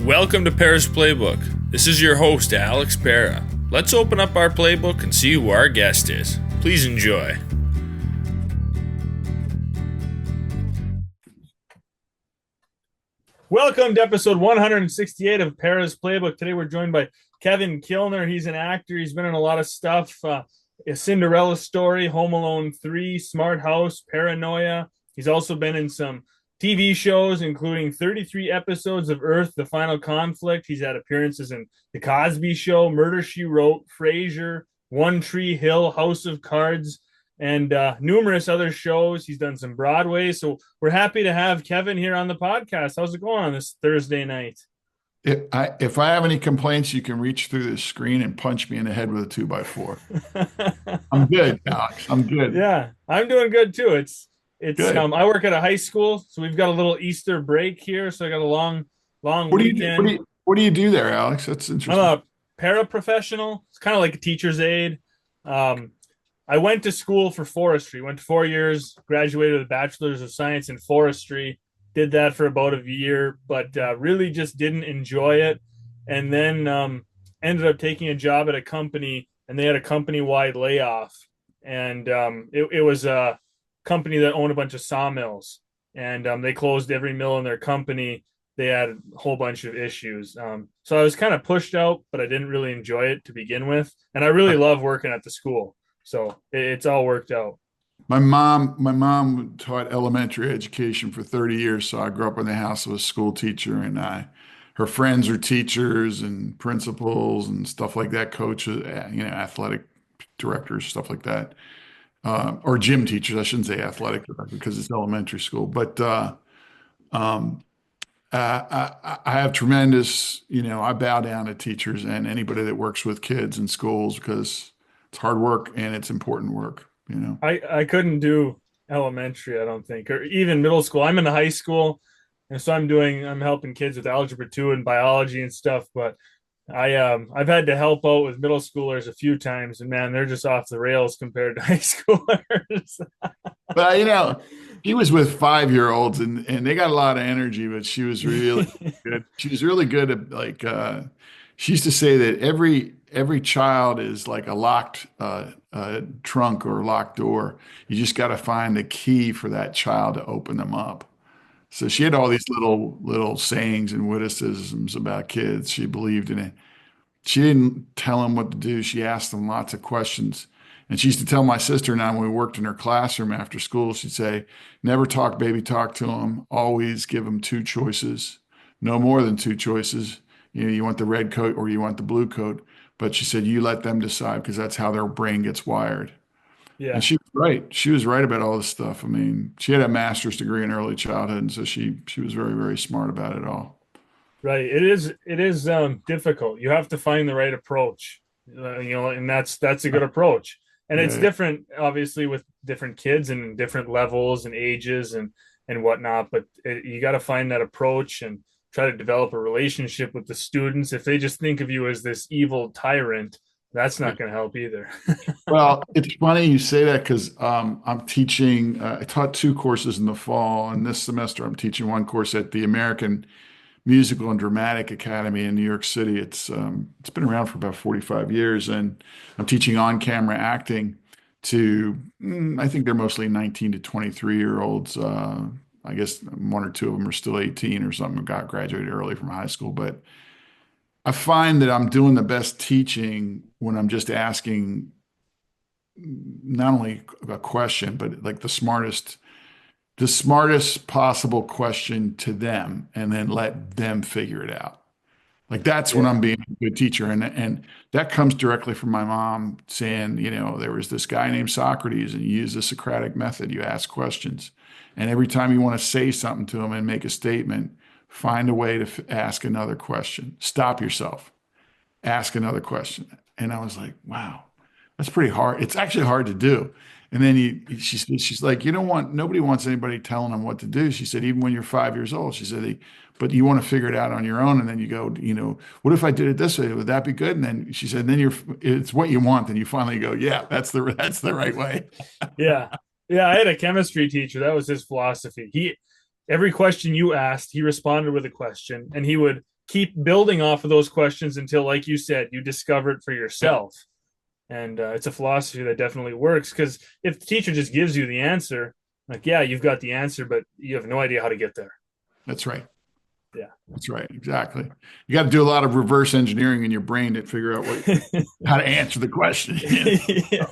Welcome to Pera's Playbook. This is your host, Alex Pera. Let's open up our playbook and see who our guest is. Please enjoy. Welcome to episode 168 of Pera's Playbook. Today we're joined by Kevin Kilner. He's an actor. He's been in a lot of stuff. A Cinderella Story, Home Alone 3, Smart House, Paranoia. He's also been in some TV shows, including 33 episodes of Earth, The Final Conflict. He's had appearances in The Cosby Show, Murder, She Wrote, Frasier, One Tree Hill, House of Cards, and numerous other shows. He's done some Broadway. So we're happy to have Kevin here on the podcast. How's it going on this Thursday night? If I have any complaints, you can reach through the screen and punch me in the head with a 2x4. I'm good, Alex. I'm good. Yeah, I'm doing good too. It's good. I work at a high school, so we've got a little Easter break here. So I got a long weekend. What do you do there, Alex? That's interesting. I'm a paraprofessional. It's kind of like a teacher's aide. I went to school for forestry. Went 4 years, graduated with a bachelor's of science in forestry. Did that for about a year, but really just didn't enjoy it. And then ended up taking a job at a company, and they had a company-wide layoff. And it was a company that owned a bunch of sawmills, and they closed every mill in their company. They had a whole bunch of issues. So I was kind of pushed out, but I didn't really enjoy it to begin with. And I really love working at the school. So it's all worked out. My mom taught elementary education for 30 years. So I grew up in the house of a school teacher, and her friends are teachers and principals and stuff like that, coaches, athletic directors, stuff like that. Or gym teachers. I shouldn't say athletic director because it's elementary school, but I have tremendous, I bow down to teachers and anybody that works with kids in schools because it's hard work and it's important work. I couldn't do elementary, I don't think, or even middle school. I'm in the high school, and so I'm helping kids with algebra 2 and biology and stuff, but I've had to help out with middle schoolers a few times, and man, they're just off the rails compared to high schoolers. But he was with 5-year-olds, and they got a lot of energy, but she was really good. She was really good at she used to say that every child is like a locked trunk or locked door. You just got to find the key for that child to open them up. So she had all these little sayings and witticisms about kids. She believed in it. She didn't tell them what to do. She asked them lots of questions. And she used to tell my sister now when we worked in her classroom after school, she'd say, never talk baby talk to them. Always give them 2 choices, no more than 2 choices. You want the red coat or you want the blue coat. But she said, you let them decide because that's how their brain gets wired. Yeah. And she was right. She was right about all this stuff. I mean, she had a master's degree in early childhood, and so she was very, very smart about it all. Right. It is difficult. You have to find the right approach, and that's a good approach. And it's different, obviously, with different kids and different levels and ages and whatnot. But you got to find that approach and try to develop a relationship with the students. If they just think of you as this evil tyrant, that's not going to help either. Well, it's funny you say that because I'm teaching. I taught 2 courses in the fall, and this semester I'm teaching 1 course at the American Musical and Dramatic Academy in New York City. It's been around for about 45 years, and I'm teaching on-camera acting to I think they're mostly 19 to 23-year-olds. I guess 1 or 2 of them are still 18 or something, got graduated early from high school, but I find that I'm doing the best teaching when I'm just asking not only a question, but like the smartest possible question to them, and then let them figure it out. Like that's when I'm being a good teacher. And that comes directly from my mom saying, there was this guy named Socrates, and you use the Socratic method. You ask questions. And every time you want to say something to him and make a statement, find a way to ask another question. Stop yourself. Ask another question. And I was like, wow, that's pretty hard. It's actually hard to do. And then she's like, nobody wants anybody telling them what to do. She said, even when you're 5 years old, she said, but you want to figure it out on your own. And then you go, what if I did it this way? Would that be good? And then she said, it's what you want. And you finally go, yeah, that's the right way. Yeah. Yeah. I had a chemistry teacher. That was his philosophy. Every question you asked, he responded with a question, and he would keep building off of those questions until, like you said, you discover it for Yep, yourself. And it's a philosophy that definitely works, because if the teacher just gives you the answer, like, yeah, you've got the answer, but you have no idea how to get there. that's right. Yeah. That's right. Exactly. You got to do a lot of reverse engineering in your brain to figure out how to answer the question. Yeah.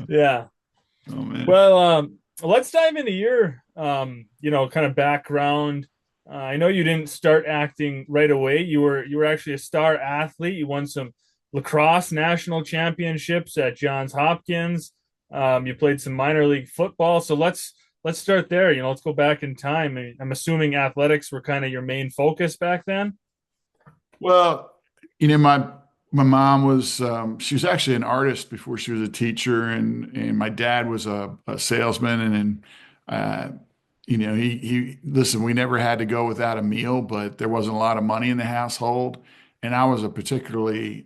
Yeah. Oh man. Well, let's dive into your, kind of background. I know you didn't start acting right away. You were actually a star athlete. You won some lacrosse national championships at Johns Hopkins. You played some minor league football. So let's start there. Let's go back in time. I'm assuming athletics were kind of your main focus back then. Well, my mom was she was actually an artist before she was a teacher, and my dad was a salesman, and uh, he listen. We never had to go without a meal, but there wasn't a lot of money in the household, and I was a particularly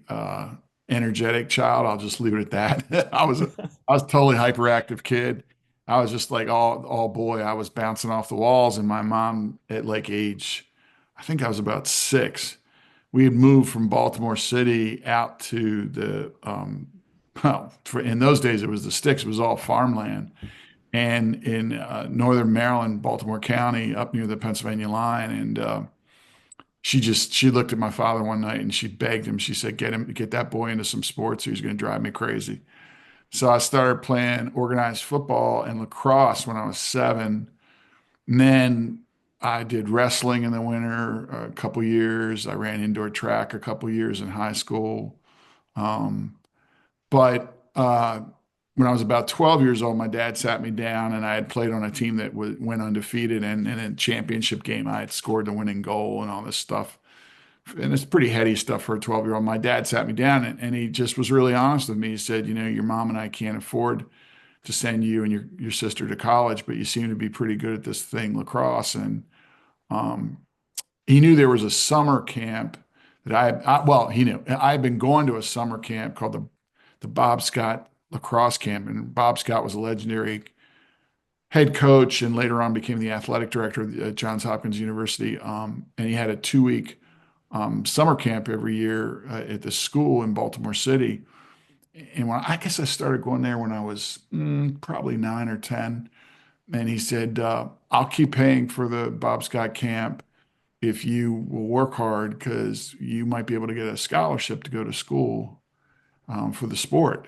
energetic child. I'll just leave it at that. I was a totally hyperactive kid. I was just like all boy. I was bouncing off the walls, and my mom at like age, I think I was about 6, we had moved from Baltimore City out to in those days it was the sticks, it was all farmland. And in northern Maryland, Baltimore County, up near the Pennsylvania line. And she looked at my father one night and she begged him. She said, get that boy into some sports or he's going to drive me crazy. So I started playing organized football and lacrosse when I was 7. And then I did wrestling in the winter a couple years. I ran indoor track a couple years in high school. Um, but when I was about 12 years old, my dad sat me down and I had played on a team that went undefeated. And in a championship game, I had scored the winning goal and all this stuff. And it's pretty heady stuff for a 12-year-old. My dad sat me down and he just was really honest with me. He said, your mom and I can't afford to send you and your sister to college, but you seem to be pretty good at this thing, lacrosse. And um, he knew there was a summer camp that well, he knew I had been going to a summer camp called the Bob Scott lacrosse camp. And Bob Scott was a legendary head coach and later on became the athletic director at Johns Hopkins University. And he had a 2-week summer camp every year at the school in Baltimore City. And I guess I started going there when I was probably 9 or 10. And he said, I'll keep paying for the Bob Scott camp if you will work hard because you might be able to get a scholarship to go to school for the sport.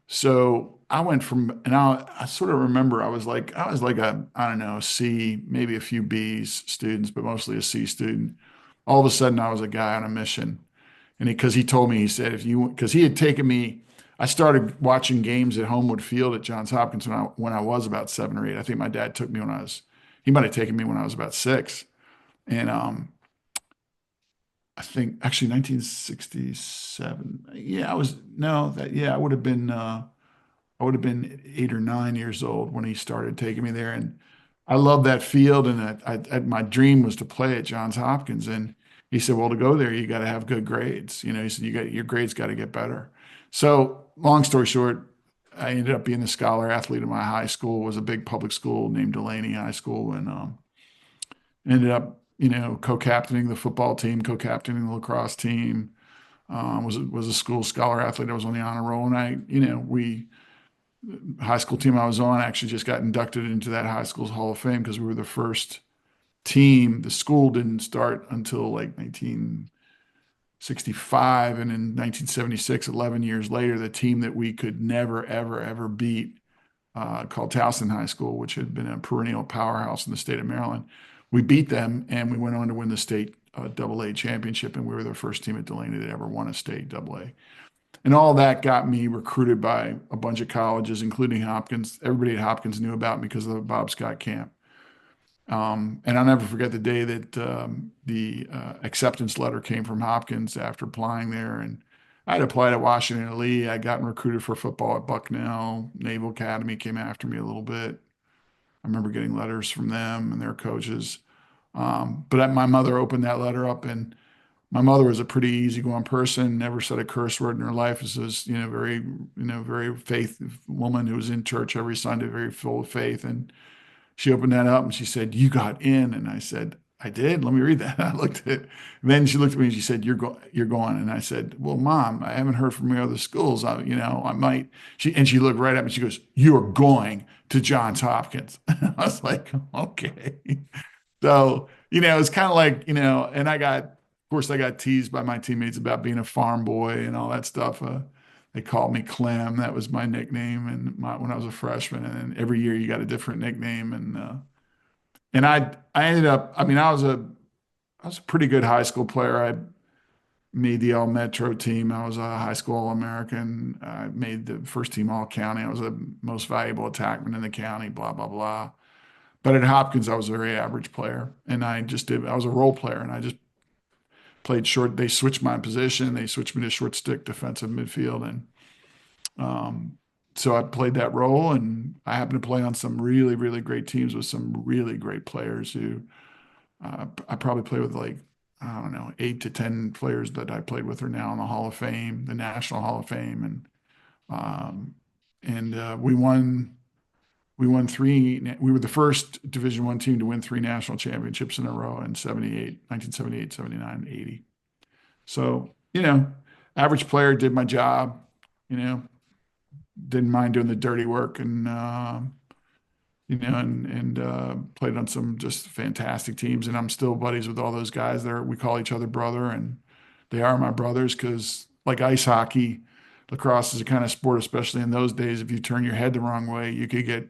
So I went from, and I sort of remember I was like I don't know, C, maybe a few B's students, but mostly a C student. All of a sudden, I was a guy on a mission. And because he told me, he said, because he had taken me, I started watching games at Homewood Field at Johns Hopkins when I was about 7 or 8. I think my dad took me he might have taken me when I was about 6. And I think actually 1967. Yeah, I would have been 8 or 9 years old when he started taking me there. And I love that field. And my dream was to play at Johns Hopkins. And he said, well, to go there, you got to have good grades. He said, your grades got to get better. So long story short, I ended up being the scholar athlete of my high school. It was a big public school named Delaney High School. And ended up, co-captaining the football team, co-captaining the lacrosse team. Was a school scholar athlete. I was on the honor roll, and we high school team I was on actually just got inducted into that high school's Hall of Fame because we were the first team. The school didn't start until like 1965, and in 1976, 11 years later, the team that we could never, ever, ever beat, called Towson High School, which had been a perennial powerhouse in the state of Maryland. We beat them, and we went on to win the state Double A championship, and we were the first team at Delaney that ever won a state Double A. And all that got me recruited by a bunch of colleges, including Hopkins. Everybody at Hopkins knew about me because of the Bob Scott camp. And I'll never forget the day that the acceptance letter came from Hopkins after applying there. And I'd applied at Washington and Lee. I'd gotten recruited for football at Bucknell. Naval Academy came after me a little bit. I remember getting letters from them and their coaches. But my mother opened that letter up, and my mother was a pretty easygoing person, never said a curse word in her life. This was, very faith woman who was in church every Sunday, very full of faith. And she opened that up and she said, "You got in." And I said, I did. Let me read that. I looked at it. And then she looked at me and she said, you're going. And I said, well, Mom, I haven't heard from your other schools. I might. She looked right at me. She goes, you're going to Johns Hopkins. I was like, okay. So, it's kind of like, and of course, I got teased by my teammates about being a farm boy and all that stuff. They called me Clem. That was my nickname, and when I was a freshman. And then every year you got a different nickname, and I ended up. I mean, I was a pretty good high school player. I made the All Metro team. I was a high school All American. I made the first team All County. I was the most valuable attackman in the county. Blah blah blah. But at Hopkins, I was a very average player, and I was a role player, and I just played short. They switched my position. They switched me to short stick defensive midfield, and um, so I played that role. And I happened to play on some really, really great teams with some really great players who I probably played with like I don't know 8 to 10 players that I played with are now in the Hall of Fame, the National Hall of Fame, and we won. We won three. We were the first Division I team to win 3 national championships in a row in 78, 1978, 79, 80. So, average player, did my job, you know, didn't mind doing the dirty work and played on some just fantastic teams. And I'm still buddies with all those guys there. We call each other brother, and they are my brothers because, like ice hockey, lacrosse is a kind of sport, especially in those days. If you turn your head the wrong way, you could get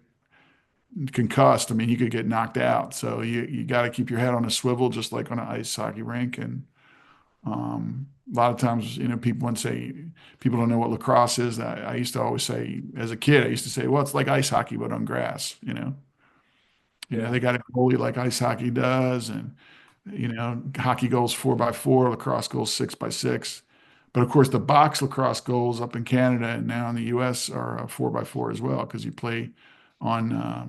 concussed. I mean, you could get knocked out. So you got to keep your head on a swivel, just like on an ice hockey rink. And a lot of times, people would say people don't know what lacrosse is. I used to always say, as a kid, I used to say, well, it's like ice hockey but on grass. Yeah. They got a goalie like ice hockey does, and hockey goals 4x4, lacrosse goals 6x6. But of course, the box lacrosse goals up in Canada and now in the U.S. are 4x4 as well because on uh,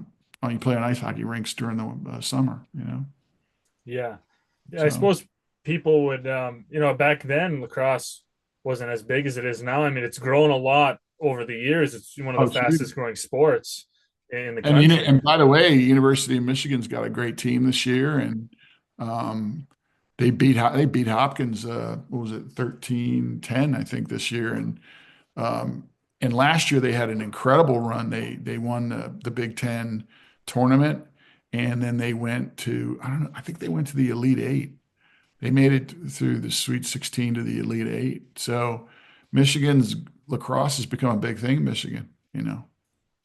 you play on ice hockey rinks during the summer. Yeah. Yeah, I So suppose people would, back then lacrosse wasn't as big as it is now. I mean, it's grown a lot over the years. It's one of oh, the it's huge. fastest growing sports in the And country. and by the way, University of Michigan's got a great team this year, and um, they beat Hopkins. What was it, 13-10, I think, this year, um, and last year they had an incredible run. They won the Big Ten tournament, and then they went to I don't know. I think they went to the Elite Eight. They made it through the Sweet 16 to the Elite Eight. So Michigan's lacrosse has become a big thing in Michigan.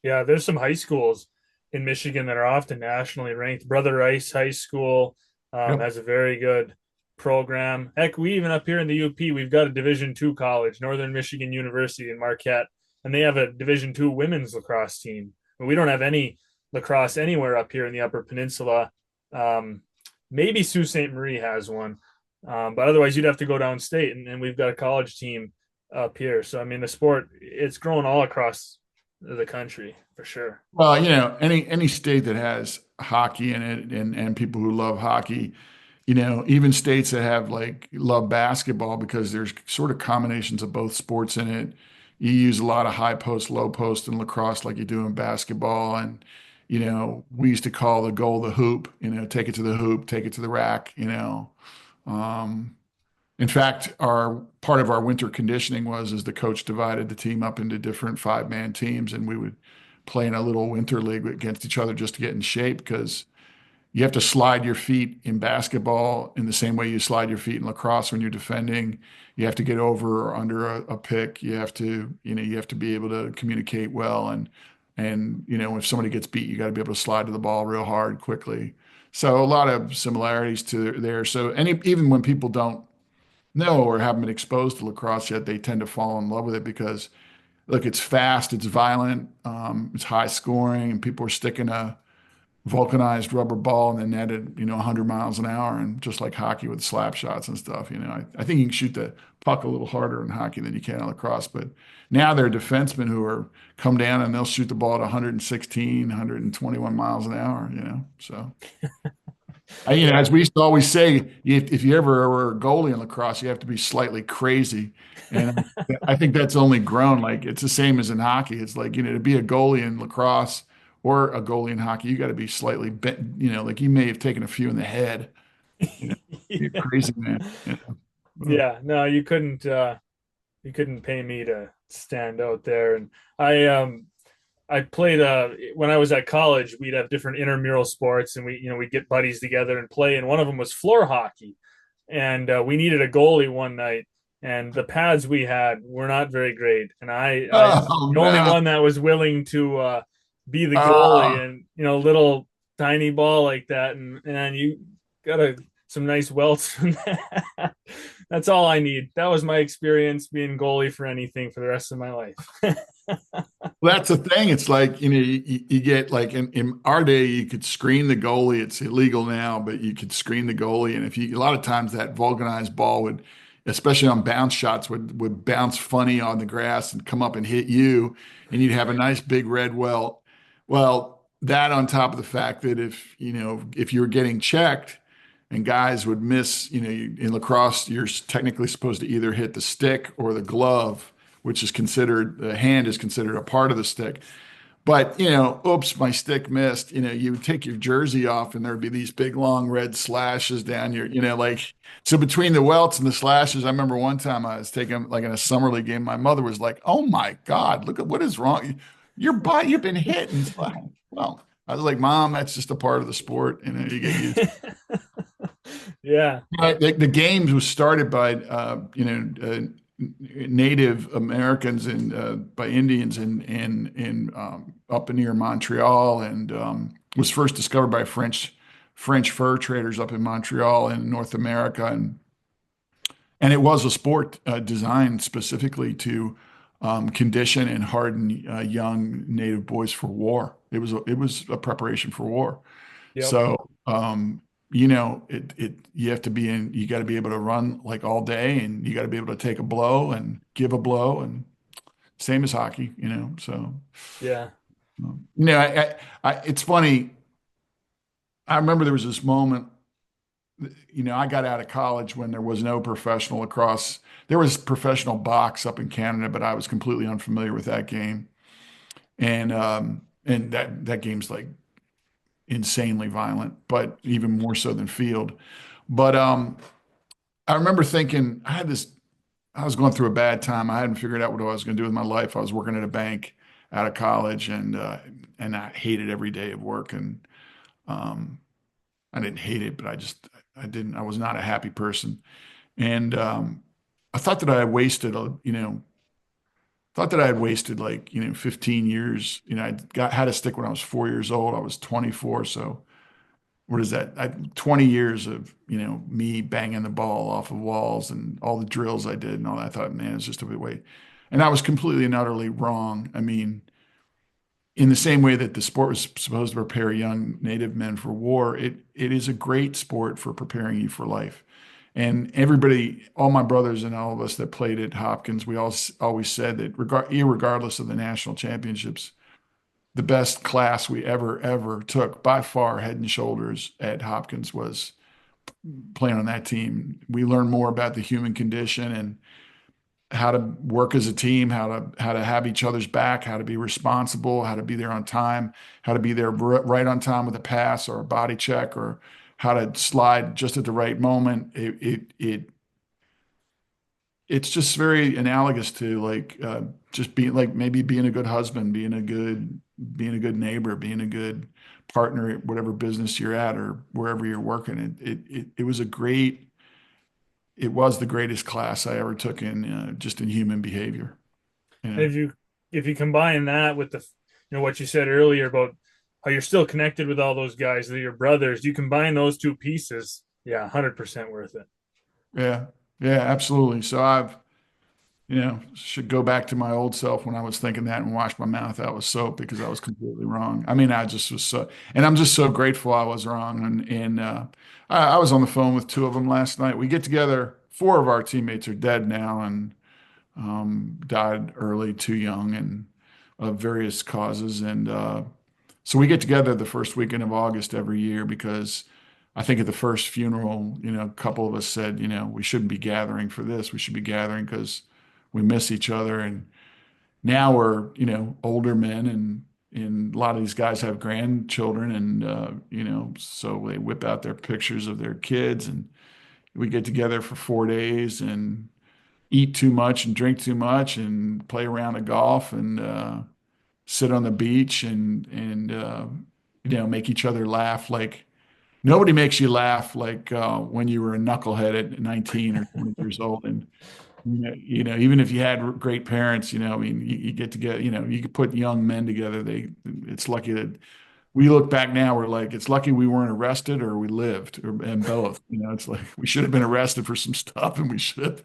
Yeah, there's some high schools in Michigan that are often nationally ranked. Brother Rice High School Yep. has a very good program. Heck, we even up here in the UP, we've got a Division II college, Northern Michigan University in Marquette, and they have a Division II women's lacrosse team. And we don't have any lacrosse anywhere up here in the Upper Peninsula. Um, Maybe Sault Ste. Marie has one, but otherwise you'd have to go downstate, and we've got a college team up here. So I mean, the sport it's grown all across the country for sure. Well, any state that has hockey in it and people who love hockey, even states that have like love basketball because there's sort of combinations of both sports in it. You use a lot of high post, low post in lacrosse like you do in basketball. And, we used to call the goal the hoop, take it to the hoop, take it to the rack. Um, in fact, our part of our winter conditioning was as the coach divided the team up into different 5-man teams, and we would play in a little winter league against each other just to get in shape because you have to slide your feet in basketball in the same way you slide your feet in lacrosse when you're defending. You have to get over or under a pick. You have to be able to communicate well, and if somebody gets beat, you got to be able to slide to the ball real hard quickly. So a lot of similarities to there. So even when people don't know or haven't been exposed to lacrosse yet, they tend to fall in love with it because look, it's fast, it's violent, it's high scoring, and people are sticking a vulcanized rubber ball in the net at 100 miles an hour, and just like hockey with slap shots and stuff. I think you can shoot the puck a little harder in hockey than you can in lacrosse. But now there are defensemen who are come down and they'll shoot the ball at 116, 121 miles an hour. So. Yeah. As we used to always say, if you ever were a goalie in lacrosse, you have to be slightly crazy. And I think that's only grown. Like it's the same as in hockey. It's like, to be a goalie in lacrosse or a goalie in hockey, you got to be slightly bent, like you may have taken a few in the head, You know, you're crazy man. Well, Yeah, no, you couldn't pay me to stand out there. And I played when I was at college, we'd have different intramural sports, and we'd get buddies together and play, and one of them was floor hockey. And we needed a goalie one night, and the pads we had were not very great, and I was oh the only no. one that was willing to be the goalie. Oh, And little tiny ball like that, and you got some nice welts from that. That's all I need. That was my experience being goalie for anything for the rest of my life. well, that's the thing. It's like, you get like in our day, you could screen the goalie. It's illegal now, but you could screen the goalie. And if you, a lot of times that vulcanized ball would, especially on bounce shots, would bounce funny on the grass and come up and hit you, and you'd have a nice big red welt. Well, that on top of the fact that if you were getting checked and guys would miss, in lacrosse, you're technically supposed to either hit the stick or the glove, which is considered, the hand is considered a part of the stick. But, oops, my stick missed. You would take your jersey off and there'd be these big long red slashes down your, like, so between the welts and the slashes, I remember one time I was taking, like, in a summer league game, my mother was like, "Oh my God, look at what is wrong. Your body, you've been hit." And it's like, well, I was like, "Mom, that's just a part of the sport. You get used." Yeah. The games was started by Native Americans and by Indians in up near Montreal, and was first discovered by French fur traders up in Montreal in North America, and it was a sport designed specifically to condition and harden young Native boys for war. It was a preparation for war. Yep. So, you have to you got to be able to run like all day, and you got to be able to take a blow and give a blow, and same as hockey. So, Yeah. it's funny. I remember there was this moment, I got out of college when there was no professional lacrosse. There was professional box up in Canada, but I was completely unfamiliar with that game. And that game's like insanely violent, but even more so than field. But I remember thinking I was going through a bad time. I hadn't figured out what I was going to do with my life. I was working at a bank out of college, and I hated every day of work. And um, I didn't hate it, but I was not a happy person. And I thought that I had wasted, like, 15 years. Had a stick when I was 4 years old. I was 24. So what is that? 20 years of, me banging the ball off of walls and all the drills I did and all that. I thought, man, it's just a way. And I was completely and utterly wrong. I mean, in the same way that the sport was supposed to prepare young Native men for war, it is a great sport for preparing you for life. And everybody, all my brothers and all of us that played at Hopkins, we all always said that irregardless of the national championships, the best class we ever took by far, head and shoulders, at Hopkins, was playing on that team. We learned more about the human condition and how to work as a team, how to have each other's back, how to be responsible, how to be there on time, how to be there right on time with a pass or a body check, or how to slide just at the right moment. It's just very analogous to, like, just being, like, maybe being a good husband, being a good neighbor, being a good partner at whatever business you're at or wherever you're working. It was the greatest class I ever took in, just in human behavior. You And know? if you combine that with what you said earlier about how you're still connected with all those guys, they're your brothers, you combine those two pieces, yeah, 100% worth it. Yeah, yeah, absolutely. So should go back to my old self when I was thinking that and wash my mouth out with soap, because I was completely wrong. I mean, I just was and I'm just so grateful I was wrong. And I was on the phone with two of them last night. We get together. Four of our teammates are dead now and died early, too young, and of various causes. And so we get together the first weekend of August every year, because I think at the first funeral, a couple of us said, we shouldn't be gathering for this. We should be gathering because we miss each other. And now we're, older men, and and a lot of these guys have grandchildren, and so they whip out their pictures of their kids, and we get together for 4 days and eat too much and drink too much and play a round of golf and sit on the beach and make each other laugh. Like nobody makes you laugh like when you were a knucklehead at 19 or 20 years old. And even if you had great parents, I mean, you get together, you could put young men together. It's lucky that we look back now, we're like, it's lucky we weren't arrested or we lived, and both. It's like we should have been arrested for some stuff, and we should have,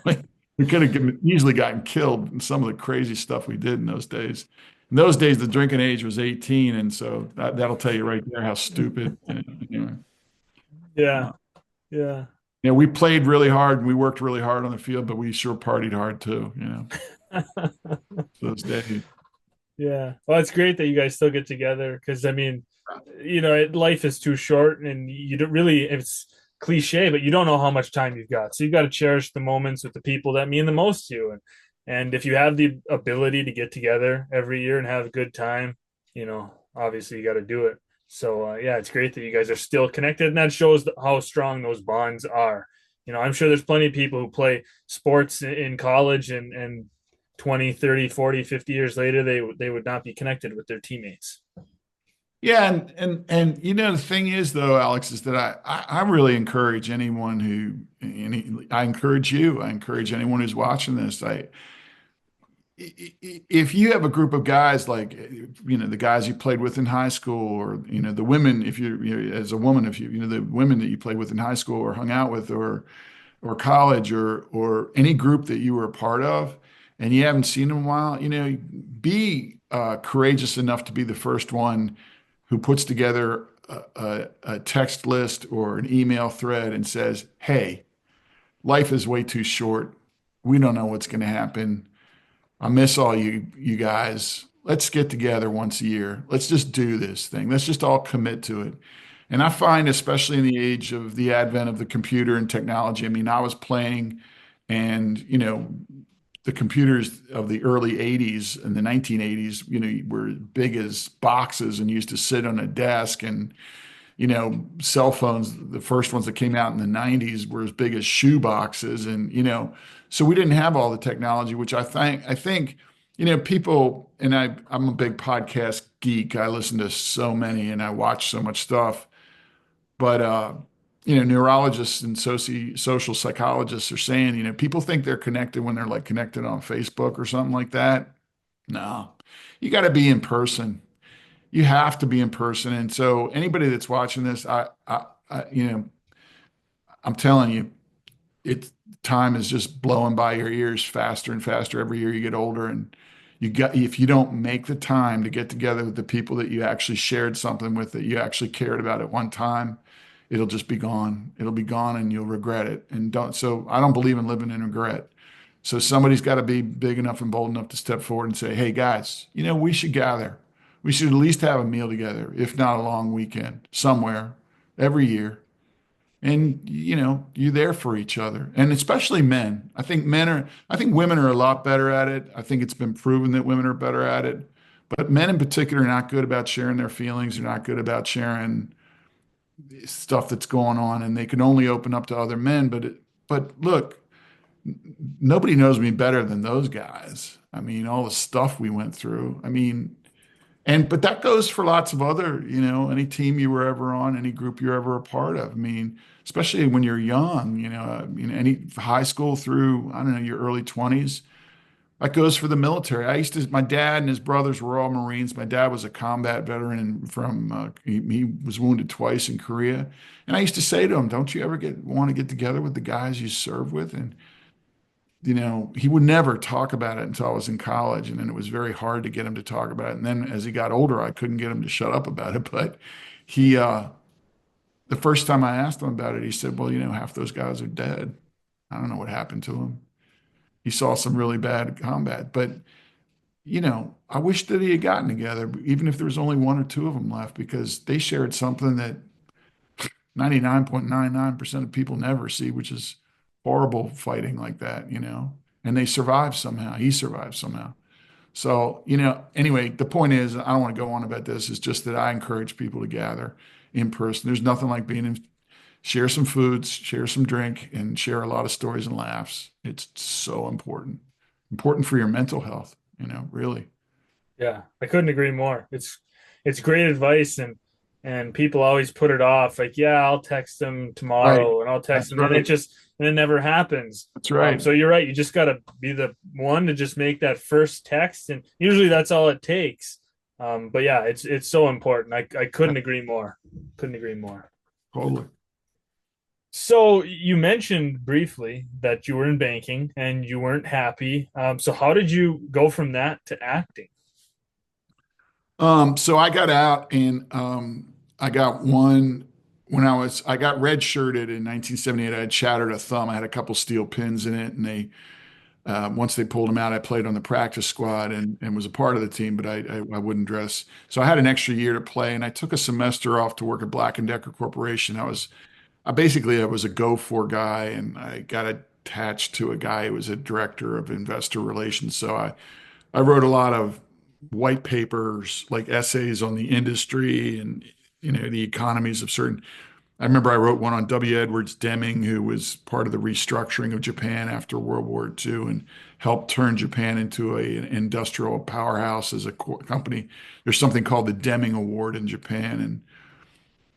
like, we could have easily gotten killed in some of the crazy stuff we did in those days. In those days, the drinking age was 18, and so that'll tell you right there how stupid. Yeah. Uh, Yeah. we played really hard and we worked really hard on the field, but we sure partied hard too. Those days. Yeah. Well, it's great that you guys still get together because I mean, life is too short and you don't really, it's cliche, but you don't know how much time you've got. So you've got to cherish the moments with the people that mean the most to you. And if you have the ability to get together every year and have a good time, obviously you got to do it. So yeah, it's great that you guys are still connected, and that shows how strong those bonds are. I'm sure there's plenty of people who play sports in college and 20, 30, 40, 50 years later, they would not be connected with their teammates. Yeah, and the thing is though, Alex, is that I really encourage anyone I encourage you, I encourage anyone who's watching this. If you have a group of guys like the guys you played with in high school, or the women, if as a woman, if the women that you played with in high school or hung out with, or college, or any group that you were a part of, and you haven't seen in a while, be courageous enough to be the first one who puts together a text list or an email thread and says, "Hey, life is way too short. We don't know what's going to happen. I miss all you guys. Let's get together once a year. Let's just do this thing. Let's just all commit to it." And I find, especially in the age of the advent of the computer and technology, I mean, I was playing, and the computers of the early 80s and the 1980s, were big as boxes and used to sit on a desk. And cell phones, the first ones that came out in the 90s, were as big as shoe boxes. And so we didn't have all the technology, which I think people, and I'm a big podcast geek. I listen to so many and I watch so much stuff. But neurologists and social psychologists are saying, people think they're connected when they're like connected on Facebook or something like that. No, you got to be in person. You have to be in person. And so anybody that's watching this, I'm telling you, it time is just blowing by your ears faster and faster every year you get older. And if you don't make the time to get together with the people that you actually shared something with, that you actually cared about at one time, it'll just be gone. It'll be gone and you'll regret it. So I don't believe in living in regret. So somebody's got to be big enough and bold enough to step forward and say, "Hey guys, we should gather. We should at least have a meal together, if not a long weekend somewhere every year." And you're there for each other, and especially men. I think women are a lot better at it. I think it's been proven that women are better at it, but men in particular are not good about sharing their feelings. They're not good about sharing stuff that's going on, and they can only open up to other men. But look, nobody knows me better than those guys. I mean, all the stuff we went through. I mean, but that goes for lots of other, any team you were ever on, any group you're ever a part of. I mean, especially when you're young, I mean, any high school through, I don't know, your early 20s. That goes for the military. My dad and his brothers were all Marines. My dad was a combat veteran he was wounded twice in Korea. And I used to say to him, "Don't you ever want to get together with the guys you serve with?" And he would never talk about it until I was in college. And then it was very hard to get him to talk about it. And then as he got older, I couldn't get him to shut up about it. But the first time I asked him about it, he said, "Well, half those guys are dead. I don't know what happened to them." He saw some really bad combat. But, I wish that he had gotten together, even if there was only one or two of them left, because they shared something that 99.99% of people never see, which is horrible fighting like that. And they survived somehow. He survived somehow. So, anyway, the point is, I don't want to go on about this. It's just that I encourage people to gather in person. There's nothing like share some foods, share some drink, and share a lot of stories and laughs. It's so important. Important for your mental health, really. Yeah, I couldn't agree more. It's great advice, and people always put it off. Like, yeah, I'll text them Right. tomorrow, and I'll text That's them, and it right. just and it never happens. That's right. So you're right. You just got to be the one to just make that first text, and usually that's all it takes. But yeah, it's so important. I couldn't agree more. Couldn't agree more. Totally. So you mentioned briefly that you were in banking and you weren't happy. So how did you go from that to acting? So I got out and I got one when I got redshirted in 1978. I had shattered a thumb. I had a couple steel pins in it, and once they pulled them out, I played on the practice squad and was a part of the team, but I wouldn't dress. So I had an extra year to play, and I took a semester off to work at Black and Decker Corporation. I was a go-for guy, and I got attached to a guy who was a director of investor relations. So I wrote a lot of white papers, like essays on the industry and the economies of certain. I remember I wrote one on W. Edwards Deming, who was part of the restructuring of Japan after World War II and helped turn Japan into an industrial powerhouse as a company. There's something called the Deming Award in Japan, and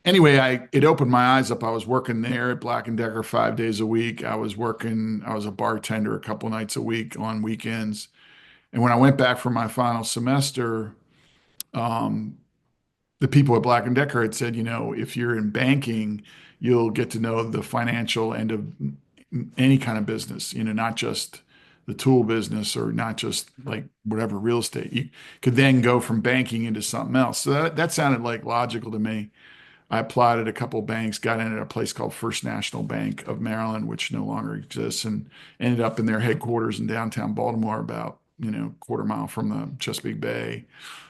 anyway, it opened my eyes up. I was working there at Black and Decker 5 days a week. I was a bartender a couple nights a week on weekends. And when I went back for my final semester, um, the people at Black and Decker had said, if you're in banking, you'll get to know the financial end of any kind of business, not just the tool business or not just like whatever real estate. You could then go from banking into something else. So that sounded like logical to me. I applied at a couple of banks, got in at a place called First National Bank of Maryland, which no longer exists, and ended up in their headquarters in downtown Baltimore, about, quarter mile from the Chesapeake Bay,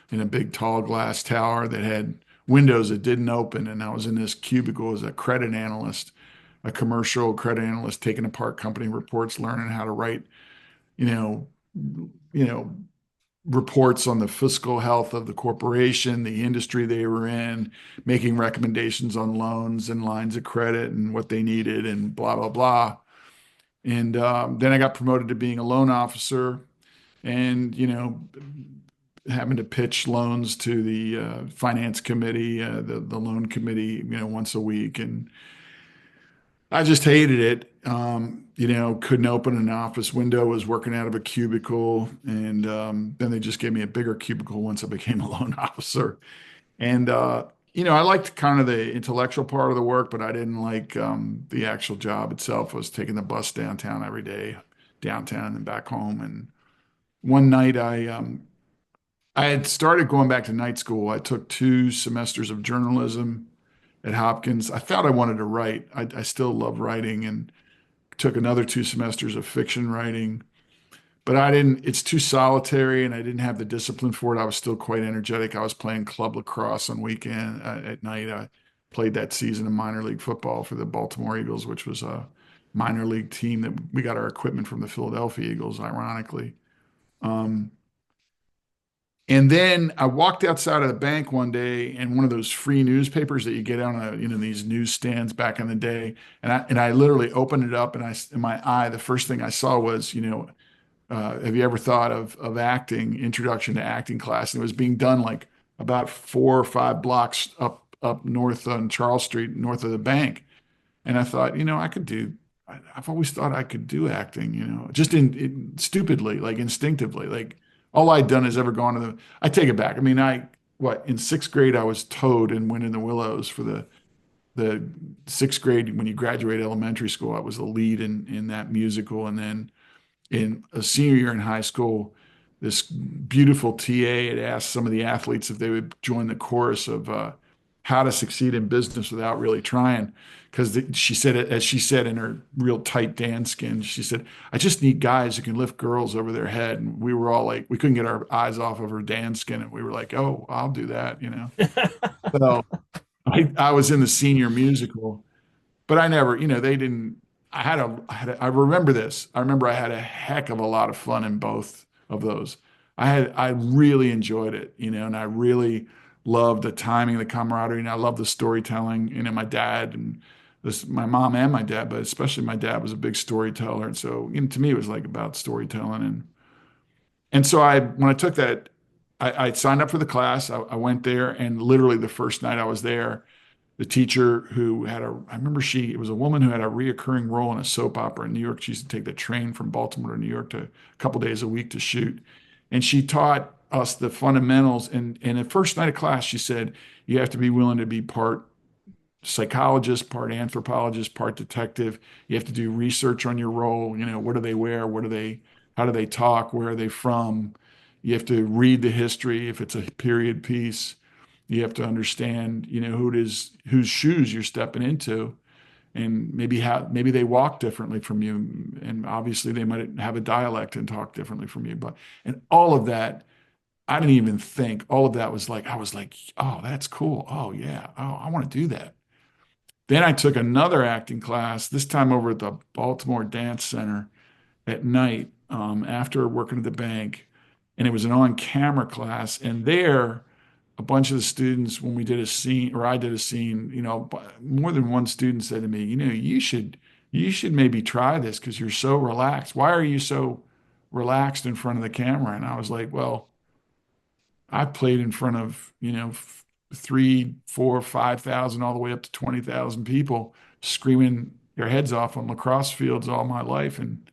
in a big tall glass tower that had windows that didn't open. And I was in this cubicle as a credit analyst, a commercial credit analyst, taking apart company reports, learning how to write, you know, you know, reports on the fiscal health of the corporation, the industry they were in, making recommendations on loans and lines of credit and what they needed and blah, blah, blah. And then I got promoted to being a loan officer and, having to pitch loans to the finance committee, the loan committee, once a week. And I just hated it. Couldn't open an office window, was working out of a cubicle. And then they just gave me a bigger cubicle once I became a loan officer. And, I liked kind of the intellectual part of the work, but I didn't like the actual job itself. I was taking the bus downtown every day, downtown and then back home. And one night I had started going back to night school. I took 2 semesters of journalism at Hopkins. I thought I wanted to write. I still love writing and took another 2 semesters of fiction writing, but I didn't, it's too solitary and I didn't have the discipline for it. I was still quite energetic. I was playing club lacrosse on weekend at night. I played that season of minor league football for the Baltimore Eagles, which was a minor league team that we got our equipment from the Philadelphia Eagles, ironically. Um, And then I walked outside of the bank one day, and one of those free newspapers that you get on these newsstands back in the day, and I literally opened it up, and in my eye, the first thing I saw was, have you ever thought of acting, introduction to acting class? And it was being done like about 4 or 5 blocks up north on Charles Street, north of the bank. And I thought, I could do. I've always thought I could do acting, just stupidly, like instinctively, like all I'd done is ever gone to the. I take it back. I mean, in 6th grade I was Toad in Wind in the Willows for the 6th grade when you graduate elementary school. I was the lead in that musical, and then in a senior year in high school, this beautiful TA had asked some of the athletes if they would join the chorus of how to succeed in business without really trying. Because she said, as she said in her real tight Dan skin, she said, I just need guys who can lift girls over their head. And we were all like, we couldn't get our eyes off of her Dan skin. And we were like, oh, I'll do that. So I was in the senior musical, but I never, they didn't. I remember this. I remember I had a heck of a lot of fun in both of those. I really enjoyed it, and I really loved the timing, the camaraderie, and I love the storytelling. My dad and my mom and my dad, but especially my dad was a big storyteller, and so to me it was like about storytelling, and so when I took that, I signed up for the class. I went there, and literally the first night I was there, the teacher who I remember it was a woman who had a reoccurring role in a soap opera in New York. She used to take the train from Baltimore to New York to a couple days a week to shoot. And she taught us the fundamentals. And the first night of class, she said, you have to be willing to be part psychologist, part anthropologist, part detective. You have to do research on your role. What do they wear? How do they talk? Where are they from? You have to read the history if it's a period piece. You have to understand, who it is, whose shoes you're stepping into, and maybe they walk differently from you, and obviously they might have a dialect and talk differently from you. And all of that, I didn't even think. All of that was like I was like, oh, that's cool. Oh yeah, oh, I want to do that. Then I took another acting class, this time over at the Baltimore Dance Center at night after working at the bank, and it was an on-camera class. And there, a bunch of the students, when we did a scene, or I did a scene, more than one student said to me, you should maybe try this because you're so relaxed. Why are you so relaxed in front of the camera? And I was like, well, I've played in front of, three, four, 5,000, all the way up to 20,000 people screaming their heads off on lacrosse fields all my life. And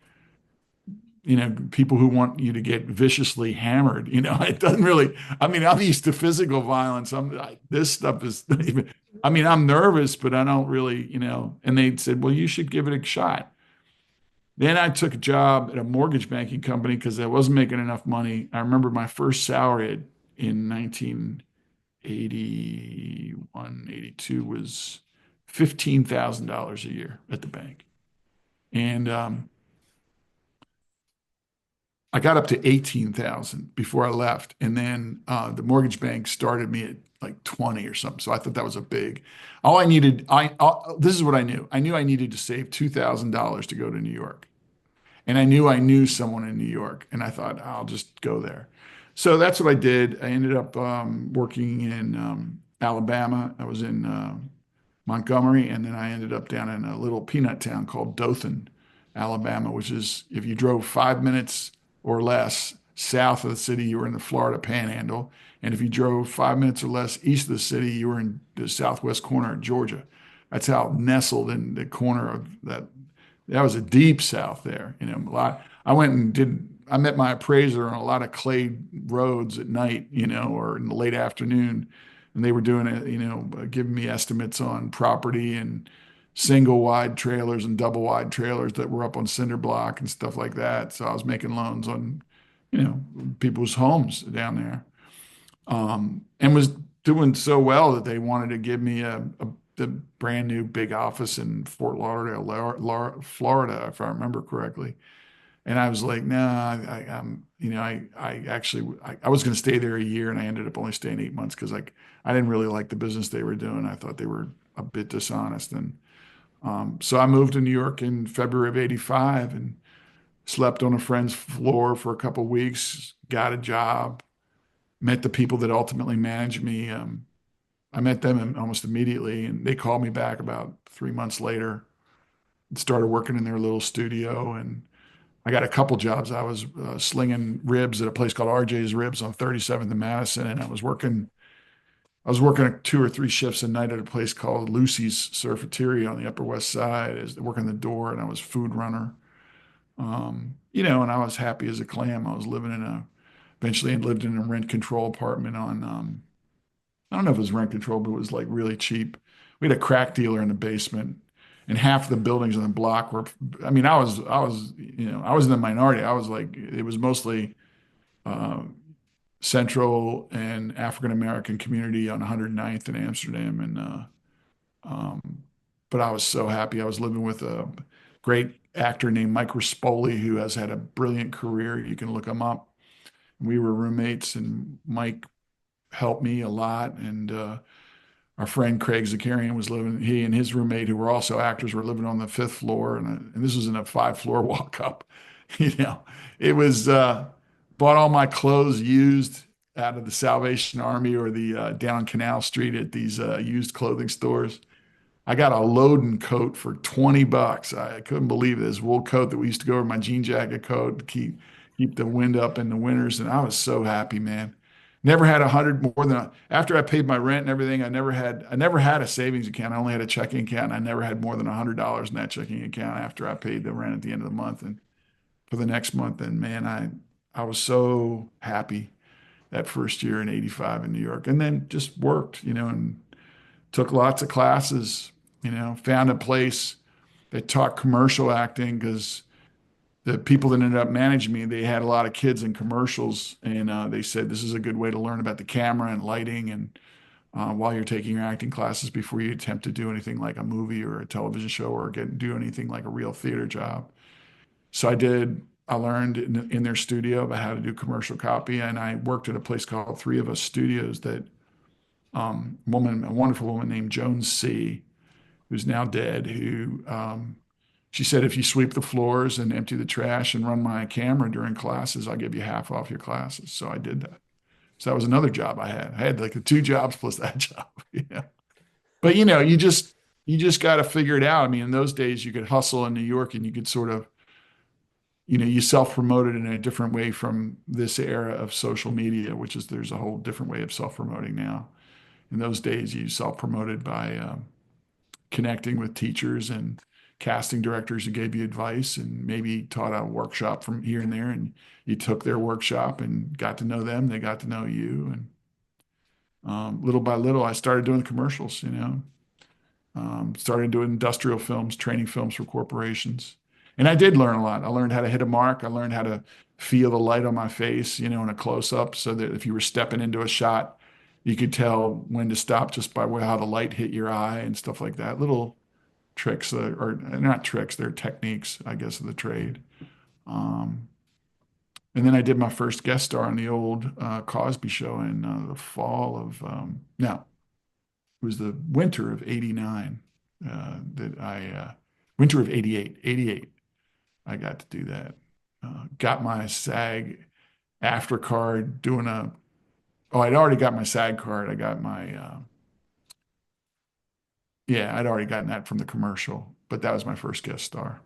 people who want you to get viciously hammered. It doesn't really, I mean, I'm used to physical violence. This stuff is, I'm nervous, but I don't really, and they said, well, you should give it a shot. Then I took a job at a mortgage banking company because I wasn't making enough money. I remember my first salary in 1981, 82 was $15,000 a year at the bank. And, I got up to 18,000 before I left. And then the mortgage bank started me at like 20 or something. So I thought that was a big, all I needed, this is what I knew. I knew I needed to save $2,000 to go to New York. And I knew someone in New York. And I thought, I'll just go there. So that's what I did. I ended up working in Alabama. I was in Montgomery, and then I ended up down in a little peanut town called Dothan, Alabama, which is if you drove 5 minutes or less south of the city, you were in the Florida Panhandle, and if you drove 5 minutes or less east of the city, you were in the southwest corner of Georgia. That's how nestled in the corner of that. That was a deep south there. A lot. I went and did. I met my appraiser on a lot of clay roads at night, or in the late afternoon, and they were doing it, giving me estimates on property and single wide trailers and double wide trailers that were up on cinder block and stuff like that. So I was making loans on, people's homes down there, and was doing so well that they wanted to give me a brand new big office in Fort Lauderdale, Florida, if I remember correctly. And I was like, no, I actually, I was going to stay there a year, and I ended up only staying 8 months because I didn't really like the business they were doing. I thought they were a bit dishonest. And so I moved to New York in February of '85 and slept on a friend's floor for a couple of weeks, got a job, met the people that ultimately managed me. I met them almost immediately, and they called me back about 3 months later and started working in their little studio. And I got a couple jobs. I was slinging ribs at a place called RJ's Ribs on 37th and Madison, and I was working 2 or 3 shifts a night at a place called Lucy's Surfeteria on the Upper West Side, as working the door, and I was food runner. And I was happy as a clam. I was eventually I lived in a rent control apartment on, I don't know if it was rent control, but it was like really cheap. We had a crack dealer in the basement, and half the buildings on the block were, I was in the minority. I was like, it was mostly, uh, Central and African American community on 109th in Amsterdam, and but I was so happy. I was living with a great actor named Mike Rispoli, who has had a brilliant career. You can look him up. We were roommates, and Mike helped me a lot. And our friend Craig Zakarian was living. He and his roommate, who were also actors, were living on the fifth floor, and this was in a 5-floor walk up. You know, it was. bought all my clothes used out of the Salvation Army or the down Canal Street at these used clothing stores. I got a Loden coat for 20 bucks. I couldn't believe it. This wool coat that we used to go over my jean jacket coat to keep the wind up in the winters. And I was so happy, man. Never had 100 more than after I paid my rent and everything. I never had a savings account. I only had a checking account. And I never had more than $100 in that checking account after I paid the rent at the end of the month and for the next month. And man, I was so happy that first year in '85 in New York, and then just worked, and took lots of classes, found a place that taught commercial acting because the people that ended up managing me, they had a lot of kids in commercials, and they said this is a good way to learn about the camera and lighting, and while you're taking your acting classes before you attempt to do anything like a movie or a television show or do anything like a real theater job. So I did. I learned in their studio about how to do commercial copy, and I worked at a place called Three of Us Studios that a wonderful woman named Joan C., who's now dead, who she said, if you sweep the floors and empty the trash and run my camera during classes, I'll give you half off your classes. So I did that. So that was another job I had. I had like the two jobs plus that job. Yeah. But you just got to figure it out. I mean, in those days you could hustle in New York and you could sort of, you self-promoted in a different way from this era of social media, which is there's a whole different way of self-promoting now. In those days, you self-promoted by connecting with teachers and casting directors who gave you advice and maybe taught a workshop from here and there, and you took their workshop and got to know them. They got to know you, and little by little, I started doing commercials. Started doing industrial films, training films for corporations. And I did learn a lot. I learned how to hit a mark. I learned how to feel the light on my face, in a close up, so that if you were stepping into a shot, you could tell when to stop just by how the light hit your eye and stuff like that. Little tricks, or not tricks, they're techniques, I guess, of the trade. Um, and then I did my first guest star on the old Cosby Show in the fall of, no, it was the winter of '89 winter of '88. I got to do that. Got my SAG after card I'd already got my SAG card. I got yeah, I'd already gotten that from the commercial, but that was my first guest star.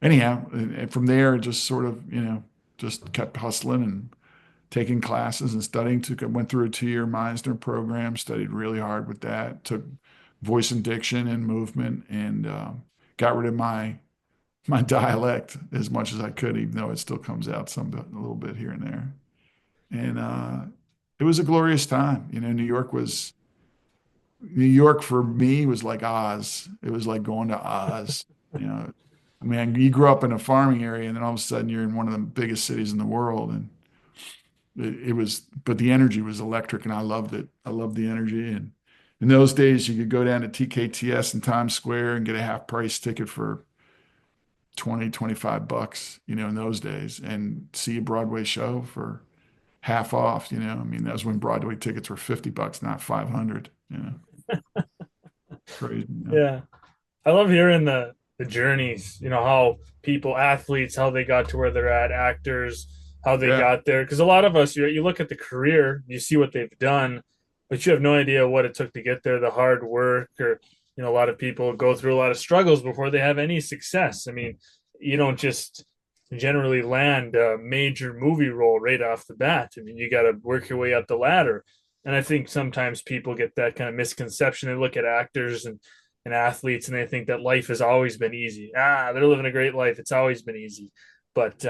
Anyhow, and from there, just sort of, just kept hustling and taking classes and studying. Went through a 2-year Meisner program, studied really hard with that, took voice and diction and movement, and got rid of my dialect as much as I could, even though it still comes out a little bit here and there. And it was a glorious time. New York for me was like Oz. It was like going to Oz. You know, I mean, you grew up in a farming area, and then all of a sudden you're in one of the biggest cities in the world, and but the energy was electric, and I loved it. I loved the energy, and in those days, you could go down to TKTS in Times Square and get a half price ticket for 20, 25 bucks, in those days, and see a Broadway show for half off, I mean, that was when Broadway tickets were 50 bucks, not 500, crazy. Yeah. I love hearing the journeys, how people, athletes, how they got to where they're at, actors, how they Yeah. got there. Because a lot of us, you look at the career, you see what they've done, but you have no idea what it took to get there, the hard work, or, a lot of people go through a lot of struggles before they have any success. I mean, you don't just generally land a major movie role right off the bat. I mean, you got to work your way up the ladder. And I think sometimes people get that kind of misconception. They look at actors and athletes and they think that life has always been easy. They're living a great life. It's always been easy. But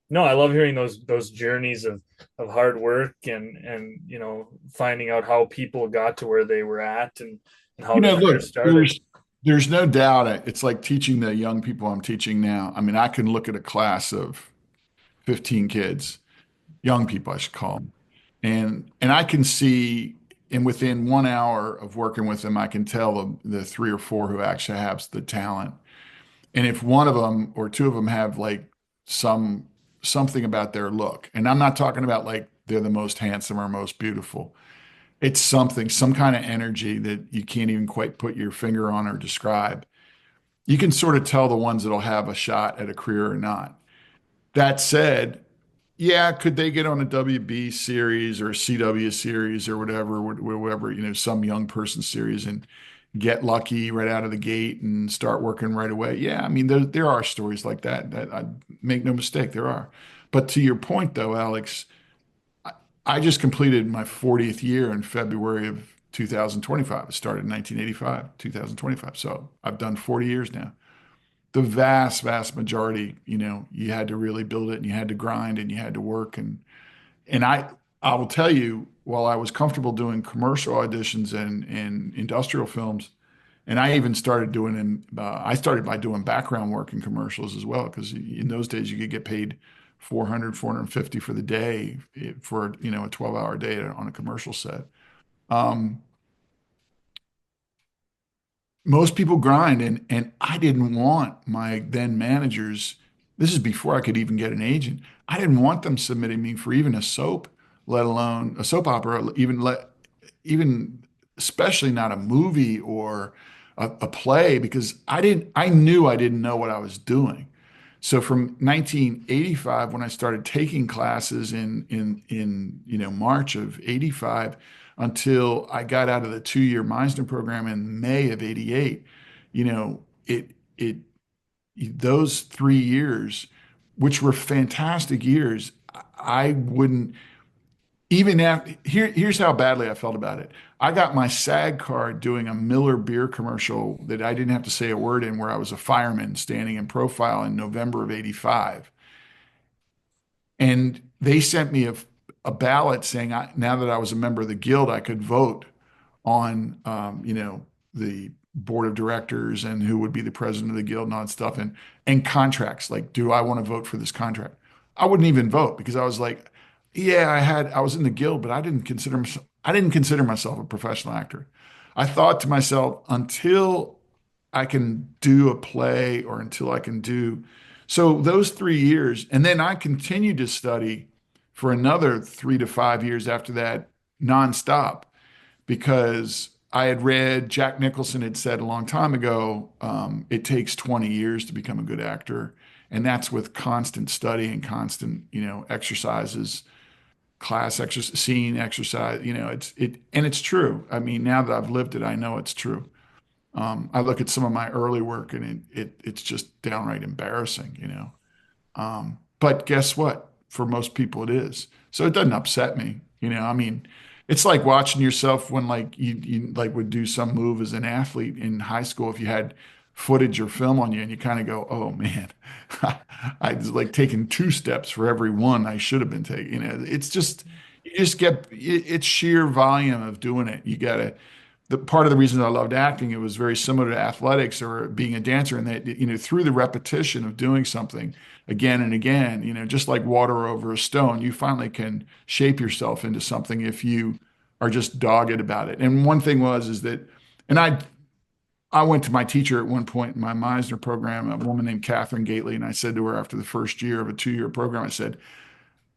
no, I love hearing those journeys of hard work and finding out how people got to where they were at and how their career Look, started. there's no doubt it's like teaching the young people I'm teaching now. I mean, I can look at a class of 15 kids, young people, I should call them, and I can see, and within 1 hour of working with them, I can tell the three or four who actually have the talent. And if one of them or two of them have like something about their look, and I'm not talking about like they're the most handsome or most beautiful. It's something, some kind of energy that you can't even quite put your finger on or describe. You can sort of tell the ones that'll have a shot at a career or not. That said, Yeah, could they get on a WB series or a CW series or whatever, whatever, some young person series and get lucky right out of the gate and start working right away? Yeah, I mean, there are stories like that. That I make no mistake, there are. But to your point, though, Alex, I, I just completed my 40th year in February of 2025. It started in 1985, 2025. So I've done 40 years now. The vast, vast majority, you had to really build it and you had to grind and you had to work. And I will tell you, while I was comfortable doing commercial auditions and industrial films, and I even started I started by doing background work in commercials as well, because in those days you could get paid 400, 450 for the day for, a 12-hour day on a commercial set. Um, Most people grind, and I didn't want my then managers, this is before I could even get an agent. I didn't want them submitting me for even a soap, let alone a soap opera, even especially not a movie or a play, because I knew I didn't know what I was doing. So from 1985, when I started taking classes in March of 85, until I got out of the 2-year Meisner program in May of 88, you know, it those 3 years, which were fantastic years, I wouldn't even after here's how badly I felt about it. I got my SAG card doing a Miller beer commercial that I didn't have to say a word in, where I was a fireman standing in profile in November of 85. And they sent me a ballot saying now that I was a member of the guild, I could vote on, the board of directors and who would be the president of the guild and all that stuff, and contracts. Like, do I want to vote for this contract? I wouldn't even vote, because I was like, yeah, I was in the guild, but I didn't consider myself a professional actor. I thought to myself, until I can do a play, or until I can do so those 3 years, and then I continued to study for another 3 to 5 years after that, nonstop, because I had read Jack Nicholson had said a long time ago, it takes 20 years to become a good actor. And that's with constant study and constant, exercises, class exercise, scene exercise, and it's true. I mean, now that I've lived it, I know it's true. I look at some of my early work, and it's just downright embarrassing. But guess what? For most people, it is. So it doesn't upset me. I mean, it's like watching yourself when, like, you like would do some move as an athlete in high school. If you had footage or film on you, and you kind of go, "Oh man, I was like taking 2 steps for every one I should have been taking." It's just you just get it's sheer volume of doing it. You gotta the part of the reason I loved acting, it was very similar to athletics or being a dancer, and that, through the repetition of doing something again and again, just like water over a stone, you finally can shape yourself into something if you are just dogged about it. And one thing is that, and I went to my teacher at one point in my Meisner program, a woman named Catherine Gately, and I said to her after the first year of a 2-year program, I said,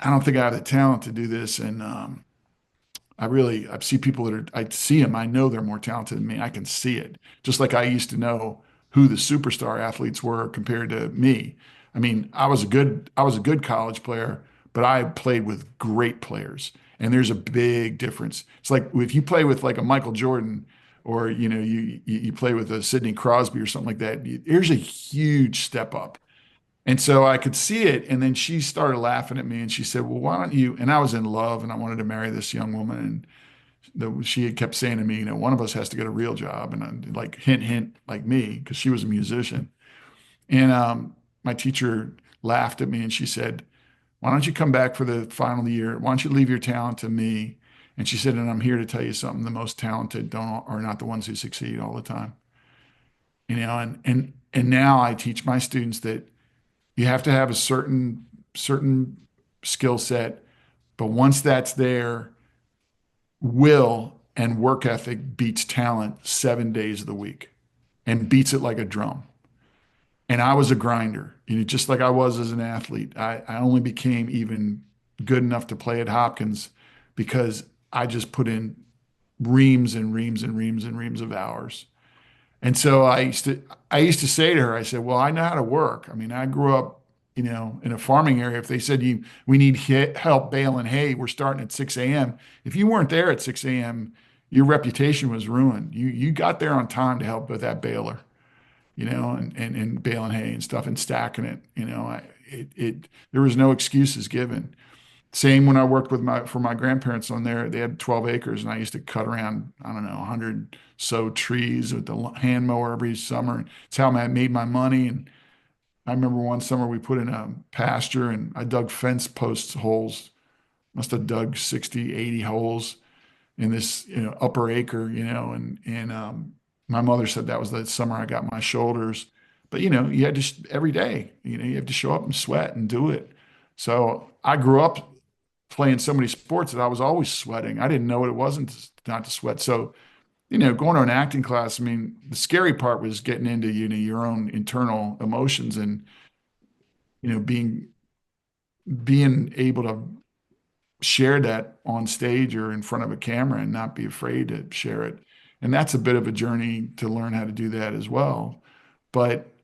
I don't think I have the talent to do this, and I see people I see them. I know they're more talented than me. I can see it. Just like I used to know who the superstar athletes were compared to me. I mean, I was a good college player, but I played with great players. And there's a big difference. It's like if you play with like a Michael Jordan, or, you play with a Sidney Crosby or something like that, there's a huge step up. And so I could see it. And then she started laughing at me, and she said, well, why don't you? And I was in love, and I wanted to marry this young woman. And she had kept saying to me, one of us has to get a real job. And I'm like, hint, hint, like me, because she was a musician. And my teacher laughed at me, and she said, why don't you come back for the final year? Why don't you leave your talent to me? And she said, and I'm here to tell you something: the most talented don't are not the ones who succeed all the time. And now I teach my students that you have to have a certain skill set, but once that's there, will and work ethic beats talent 7 days of the week, and beats it like a drum. And I was a grinder, just like I was as an athlete. I only became even good enough to play at Hopkins because I just put in reams and reams and reams and reams of hours. And so I used to say to her, I said, well, I know how to work. I mean, I grew up in a farming area, if they said we need help baling hay, we're starting at 6 a.m. If you weren't there at 6 a.m., your reputation was ruined. You got there on time to help with that baler, and baling hay and stuff and stacking it. There was no excuses given. Same when I worked for my grandparents on there, they had 12 acres and I used to cut around, I don't know, 100 so trees with the hand mower every summer. It's how I made my money. And I remember one summer we put in a pasture and I dug fence posts holes, must have dug 60, 80 holes in this, upper acre, and my mother said that was the summer I got my shoulders. But you had to every day, you have to show up and sweat and do it. So I grew up playing so many sports that I was always sweating. I didn't know what it wasn't not to sweat. So, going to an acting class, I mean, the scary part was getting into, your own internal emotions and, being able to share that on stage or in front of a camera and not be afraid to share it. And that's a bit of a journey to learn how to do that as well. But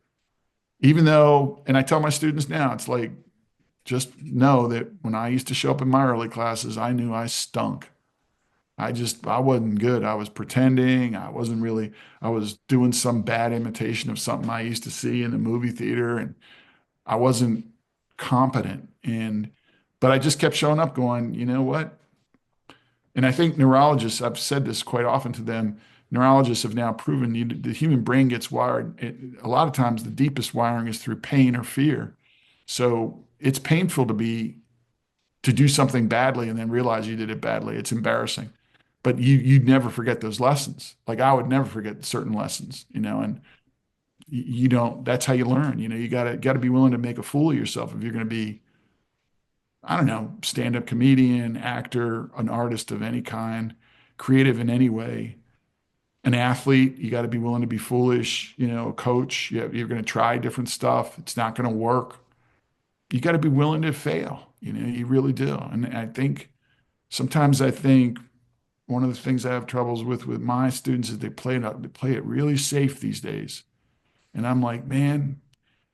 even though, and I tell my students now, it's like, just know that when I used to show up in my early classes, I knew I stunk. I wasn't good. I was pretending. I was doing some bad imitation of something I used to see in the movie theater, and I wasn't competent. But I just kept showing up going, you know what? And I think neurologists, I've said this quite often to them, neurologists have now proven the human brain gets wired. A lot of times the deepest wiring is through pain or fear. So it's painful to do something badly and then realize you did it badly. It's embarrassing. But you'd never forget those lessons. Like I would never forget certain lessons, and you don't, that's how you learn. You gotta be willing to make a fool of yourself if you're gonna be, I don't know, stand-up comedian, actor, an artist of any kind, creative in any way. An athlete, you got to be willing to be foolish, a coach, you're going to try different stuff. It's not going to work. You got to be willing to fail. You really do. And I think one of the things I have troubles with my students is they play it really safe these days. And I'm like, man,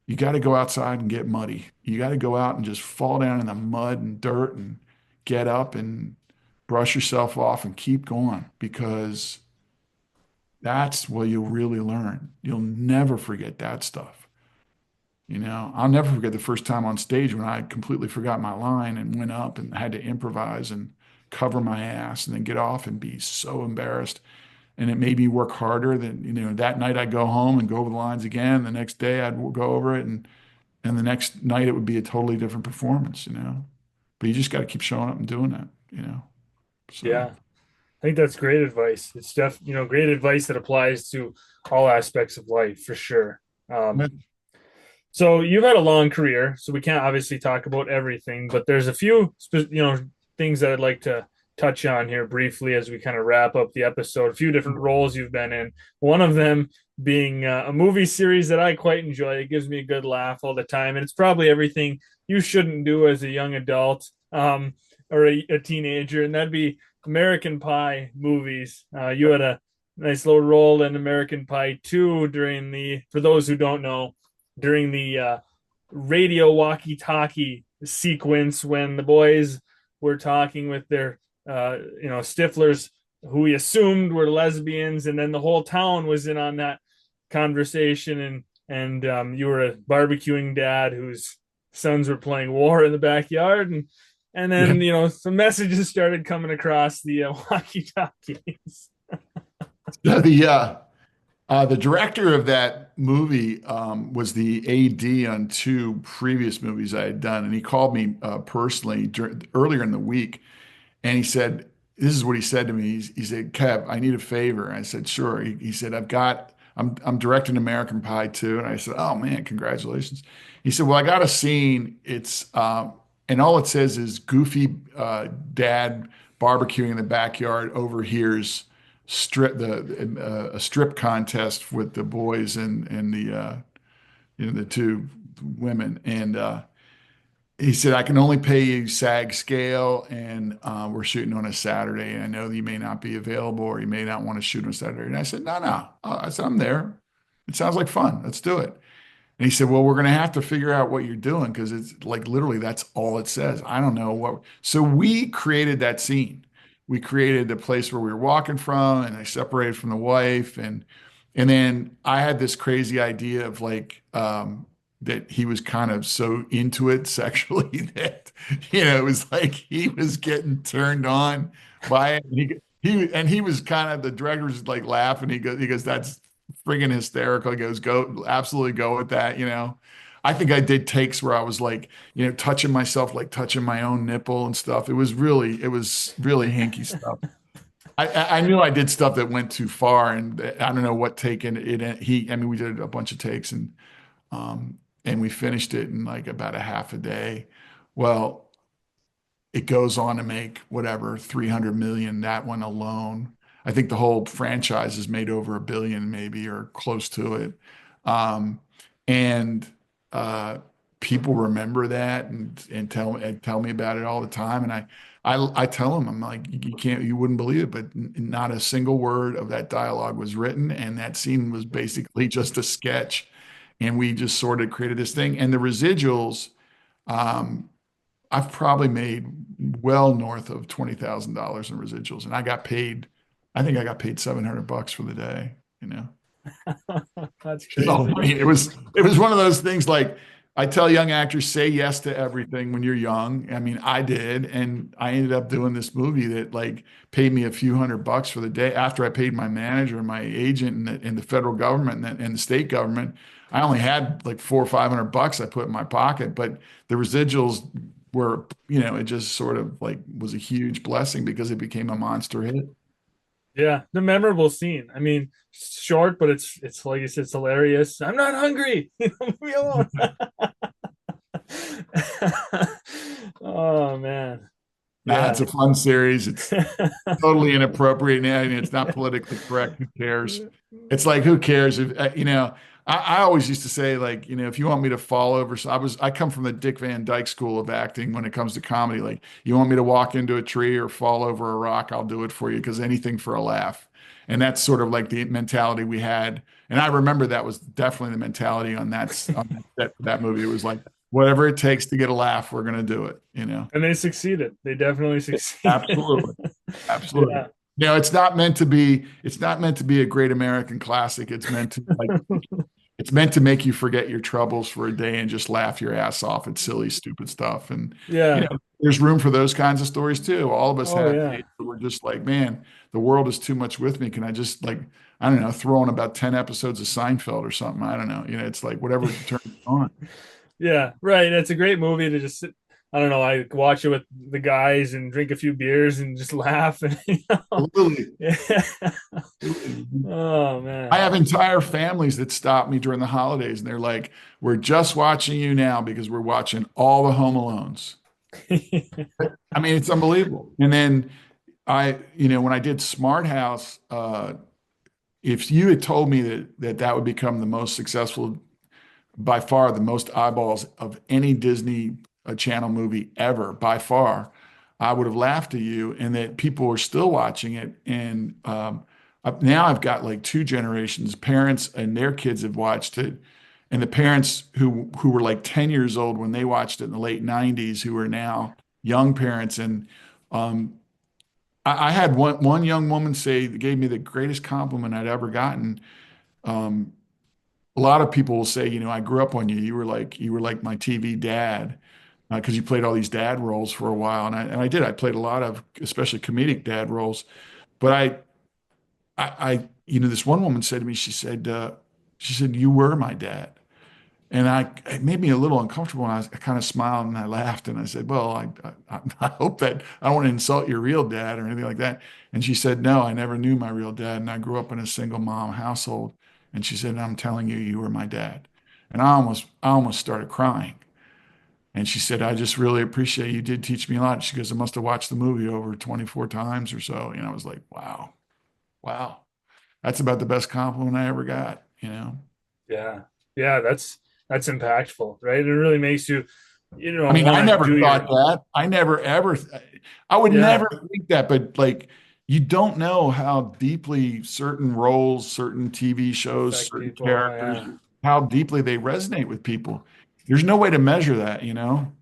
you got to go outside and get muddy. You got to go out and just fall down in the mud and dirt and get up and brush yourself off and keep going because that's what you'll really learn. You'll never forget that stuff. I'll never forget the first time on stage when I completely forgot my line and went up and had to improvise and cover my ass and then get off and be so embarrassed. And it made me work harder than, that night I'd go home and go over the lines again. The next day I'd go over it and the next night it would be a totally different performance. But you just got to keep showing up and doing that. So. Yeah. I think that's great advice. It's great advice that applies to all aspects of life for sure. So you've had a long career, so we can't obviously talk about everything, but there's a few, things that I'd like to touch on here briefly as we kind of wrap up the episode. A few different roles you've been in. One of them being a movie series that I quite enjoy. It gives me a good laugh all the time, and it's probably everything you shouldn't do as a young adult or a teenager, and that'd be American Pie movies. You had a nice little role in American Pie 2 for those who don't know, during the radio walkie-talkie sequence when the boys were talking with their, Stiflers, who we assumed were lesbians, and then the whole town was in on that conversation, and you were a barbecuing dad whose sons were playing war in the backyard, and then some messages started coming across the walkie-talkies. The director of that movie was the AD on two previous movies I had done, and he called me personally earlier in the week, and he said, "This is what he said to me. He said, Kev, I need a favor." And I said, "Sure." He said, I'm directing American Pie 2," and I said, "Oh man, congratulations." He said, "Well, I got a scene. It's and all it says is goofy dad barbecuing in the backyard overhears." A strip contest with the boys and the two women, and he said, "I can only pay you SAG scale, and we're shooting on a Saturday. And I know that you may not be available, or you may not want to shoot on a Saturday." And I said, "No, no." I said, "I'm there. It sounds like fun. Let's do it." And he said, well, we're going to have to figure out what you're doing because it's like literally that's all it says. I don't know what. So we created that scene. We created the place where we were walking from, and I separated from the wife, and then I had this crazy idea of like that he was kind of so into it sexually that it was like he was getting turned on by it. And he was kind of the director was like laughing. He goes, that's friggin' hysterical. He goes, go, absolutely go with that. I think I did takes where I was like, touching myself, like touching my own nipple and stuff. It was really hinky stuff. I knew I did stuff that went too far, and I don't know what take I mean, we did a bunch of takes, and we finished it in like about a half a day. Well, it goes on to make whatever 300 million, that one alone. I think the whole franchise has made over 1 billion maybe or close to it. Um, and uh, People remember that and tell me about it all the time. And I tell them, I'm like, you wouldn't believe it, but not a single word of that dialogue was written, and that scene was basically just a sketch. And we just sort of created this thing. And the residuals, um, I've probably made well north of $20,000 in residuals, and I got paid. I think I got paid $700 for the day. You know, That's so crazy. I mean, it was one of those things like I tell young actors, say yes to everything when you're young. I mean, I did, and I ended up doing this movie that like paid me a few $100 for the day after I paid my manager and my agent and the federal government and the state government. I only had like 400 or 500 bucks I put in my pocket, but the residuals were, it just sort of like was a huge blessing because it became a monster hit. Yeah, the memorable scene. I mean, short, but it's like you said, it's hilarious. I'm not hungry. Leave me alone. Oh man. Nah, it's Yeah. a fun series. It's totally inappropriate now, and it's not politically correct. Who cares? It's like, who cares if I always used to say, like, if you want me to fall over, so I come from the Dick Van Dyke School of acting when it comes to comedy. Like, you want me to walk into a tree or fall over a rock, I'll do it for you because anything for a laugh. And that's sort of like the mentality we had. And I remember that was definitely the mentality on that movie. It was like, whatever it takes to get a laugh, we're going to do it. And they succeeded. They definitely succeeded. Absolutely. Absolutely. Yeah. It's not meant to be a great American classic. It's meant to make you forget your troubles for a day and just laugh your ass off at silly, stupid stuff. And Yeah. there's room for those kinds of stories too. All of us Oh have yeah. days where we're just like, man, the world is too much with me. Can I just like, I don't know, throw on about 10 episodes of Seinfeld or something? I don't know. It's like whatever turns on. Yeah, right. It's a great movie to just sit. I don't know. I watch it with the guys and drink a few beers and just laugh. And, Absolutely. yeah. Absolutely. Oh I man. have entire families that stop me during the holidays and they're like, we're just watching you now because we're watching all the Home Alones. I mean, it's unbelievable. And then when I did Smart House, if you had told me that would become the most successful, by far the most eyeballs of any Disney Channel movie ever, by far, I would have laughed at you, and that people are still watching it. And now I've got like two generations, parents and their kids have watched it, and the parents who were like 10 years old when they watched it in the late 90s, who are now young parents. And um, I had one young woman say, gave me the greatest compliment I'd ever gotten. Um, a lot of people will say, I grew up on you. You were like my TV dad because you played all these dad roles for a while, and I did. I played a lot of, especially comedic dad roles. But this one woman said to me, she said, you were my dad. And it made me a little uncomfortable. And I kind of smiled and I laughed and I said, well, I hope that I don't want to insult your real dad or anything like that. And she said, no, I never knew my real dad. And I grew up in a single mom household. And she said, I'm telling you, you were my dad. And I almost started crying. And she said, I just really appreciate you did teach me a lot. She goes, I must have watched the movie over 24 times or so. I was like, wow, wow. That's about the best compliment I ever got. Yeah. Yeah. That's impactful, right? It really makes you, I mean, I want to never do thought your. that. I never ever, I would Yeah. never think that, but like, you don't know how deeply certain roles, certain TV shows, Affect certain people. characters Yeah. how deeply they resonate with people. There's no way to measure that, you know?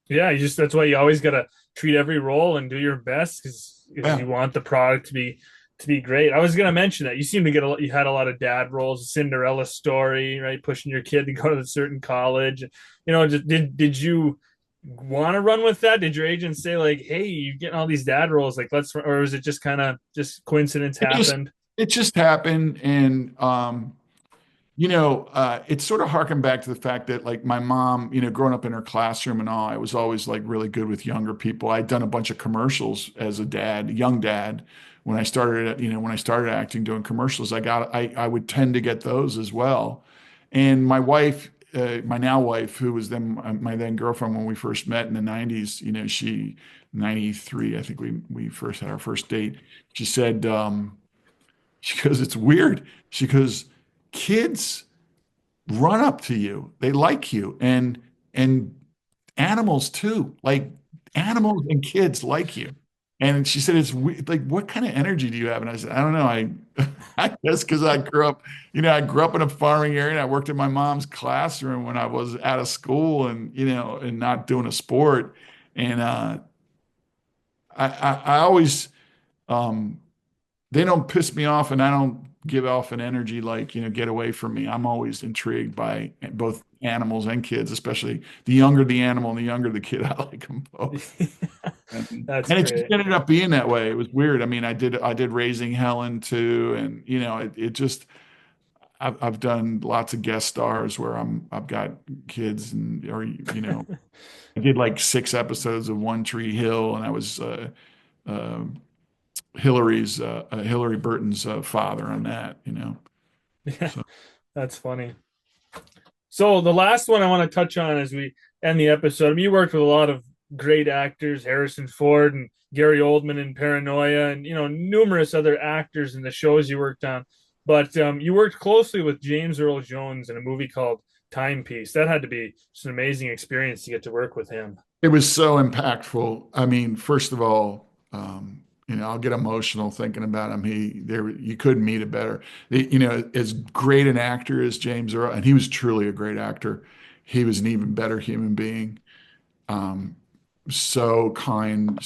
Yeah, you just that's why you always gotta treat every role and do your best because Yeah. you want the product to be great. I was gonna mention that you seem to get you had a lot of dad roles, Cinderella story, right? Pushing your kid to go to a certain college. You know, did you want to run with that? Did your agent say like, "Hey, you're getting all these dad roles, like let's," or was it just kind of just coincidence It just happened? it just happened. And it sort of harkened back to the fact that like my mom, growing up in her classroom and all, I was always like really good with younger people. I'd done a bunch of commercials as a dad, young dad. When I started acting, doing commercials, I would tend to get those as well. And my wife, my now wife, who was then my then girlfriend when we first met in the 90s, 93, I think we first had our first date. She said, she goes, it's weird. She goes, kids run up to you. They like you. And animals too. Like animals and kids like you. And she said, like, what kind of energy do you have? And I said, I don't know. I guess because I grew up in a farming area and I worked in my mom's classroom when I was out of school and not doing a sport. And I always, um, they don't piss me off and I don't give off an energy like, get away from me. I'm always intrigued by both animals and kids, especially the younger the animal and the younger the kid. I like them both. And, That's and it just great. ended up being that way. It was weird. I mean, I did Raising Helen too. And, it just, I've done lots of guest stars where I've got kids I did like 6 episodes of One Tree Hill and I was, uh, Hillary Burton's father on that. Yeah, So that's funny. So the last one I want to touch on as we end the episode. I mean, you worked with a lot of great actors, Harrison Ford and Gary Oldman in Paranoia, and numerous other actors in the shows you worked on. But you worked closely with James Earl Jones in a movie called Timepiece. That had to be just an amazing experience to get to work with him. it was so impactful. I mean, first of all, I'll get emotional thinking about him. You couldn't meet a better, as great an actor as James Earl, and he was truly a great actor. He was an even better human being. Um, so kind,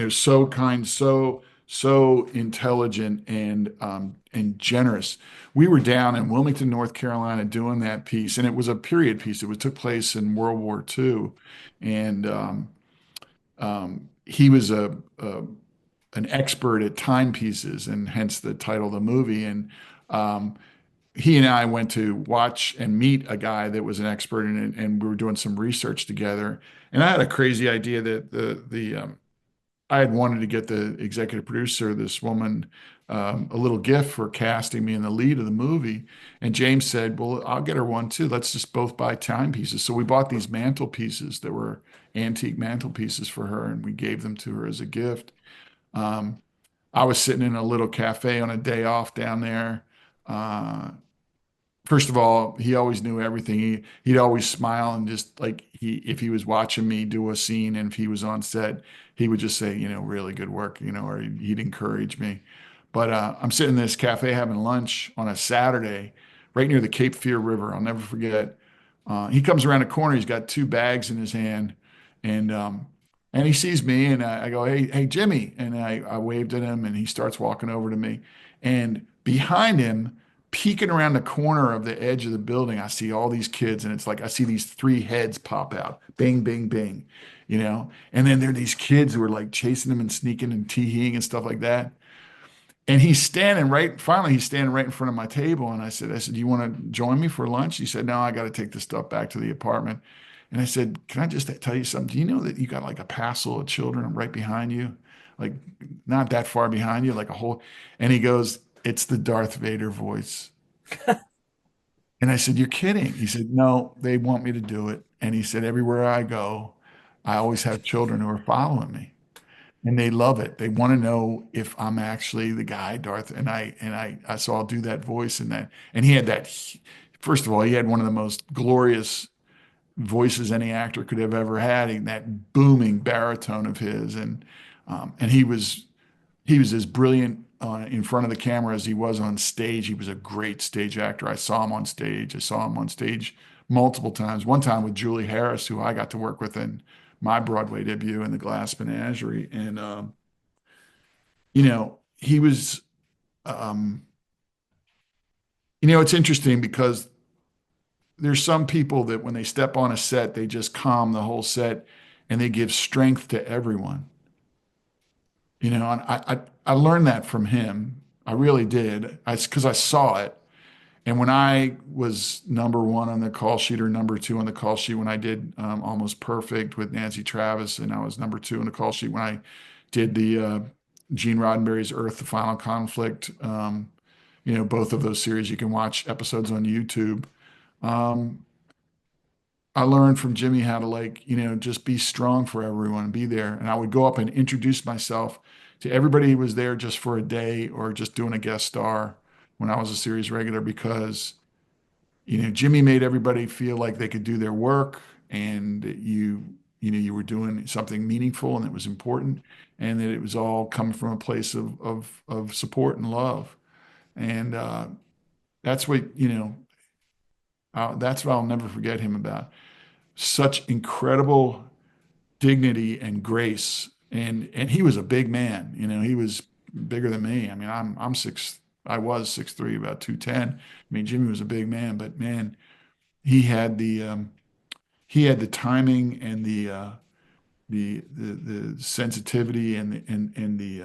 so kind, so intelligent and generous. We were down in Wilmington, North Carolina, doing that piece, and it was a period piece. Took place in World War II, and he was an expert at timepieces, and hence the title of the movie. And um, he and I went to watch and meet a guy that was an expert in it, and we were doing some research together. And I had a crazy idea that I had wanted to get the executive producer, this woman, a little gift for casting me in the lead of the movie. And James said, "Well, I'll get her one too. Let's just both buy timepieces." So we bought these mantelpieces that were antique mantelpieces for her, and we gave them to her as a gift. Um, I was sitting in a little cafe on a day off down there. Uh, First of all, he always knew everything. He'd always smile and just like if he was watching me do a scene and if he was on set, he would just say, really good work, or he'd encourage me. But I'm sitting in this cafe having lunch on a Saturday, right near the Cape Fear River. I'll never forget. He comes around the corner. He's got 2 bags in his hand, and and he sees me, and I go, "Hey, Jimmy!" And I waved at him, and he starts walking over to me, and behind him peeking around the corner of the edge of the building, I see all these kids, and it's like I see these 3 heads pop out, bing, bing, bing, and then there are these kids who are like chasing them and sneaking and teeing and stuff like that. And finally, he's standing right in front of my table. And I said, "Do you want to join me for lunch?" He said, "No, I got to take this stuff back to the apartment." And I said, "Can I just tell you something? Do you know that you got like a passel of children right behind you? Like not that far behind you, like a whole." And he goes, "It's the Darth Vader voice." And I said, "You're kidding." He said, "No, they want me to do it." And he said, "Everywhere I go, I always have children who are following me and they love it. They want to know if I'm actually the guy, Darth." So I'll do that voice and that. And he had that, first of all, he had one of the most glorious voices any actor could have ever had, that booming baritone of his. And he was as brilliant in front of the camera as he was on stage. He was a great stage actor. I saw him on stage. I saw him on stage multiple times. One time with Julie Harris, who I got to work with in my Broadway debut in The Glass Menagerie. And, he was, um, it's interesting because there's some people that when they step on a set, they just calm the whole set and they give strength to everyone. And I learned that from him. I really did. Because I saw it. And when I was number one on the call sheet or number two on the call sheet when I did Almost Perfect with Nancy Travis, and I was number two on the call sheet when I did the Gene Roddenberry's Earth, the Final Conflict. Both of those series, you can watch episodes on YouTube. Um, I learned from Jimmy how to just be strong for everyone, be there. And I would go up and introduce myself to everybody who was there just for a day or just doing a guest star when I was a series regular because, Jimmy made everybody feel like they could do their work and that you were doing something meaningful and it was important and that it was all coming from a place of support and love. And that's that's what I'll never forget him about. Such incredible dignity and grace. And he was a big man. He was bigger than me. I mean, I was 6'3", about 210. I mean, Jimmy was a big man, but man, he had the timing and the sensitivity and the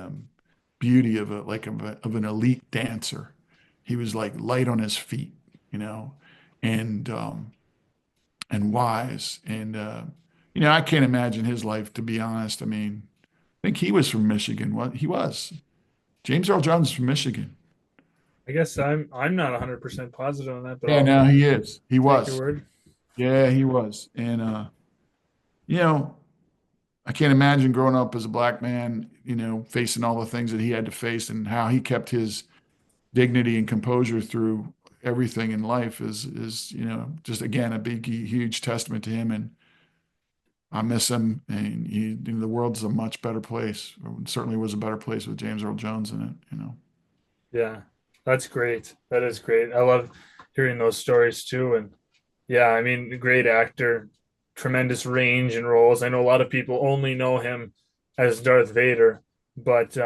beauty of an elite dancer. He was like light on his feet, you know, and and wise. And I can't imagine his life, to be honest. I mean, I think he was from Michigan. What he was. James Earl Jones is from Michigan. I guess I'm not 100% positive on that, but Yeah, I'll no, he is. He take your was. word. Yeah, he was. And you know, I can't imagine growing up as a black man, facing all the things that he had to face and how he kept his dignity and composure through everything in life is just again a big huge testament to him. And I miss him, and the world's a much better place. It certainly was a better place with James Earl Jones in it. Yeah, that's great. That is great. I love hearing those stories too. And yeah, I mean, a great actor, tremendous range in roles. I know a lot of people only know him as Darth Vader, but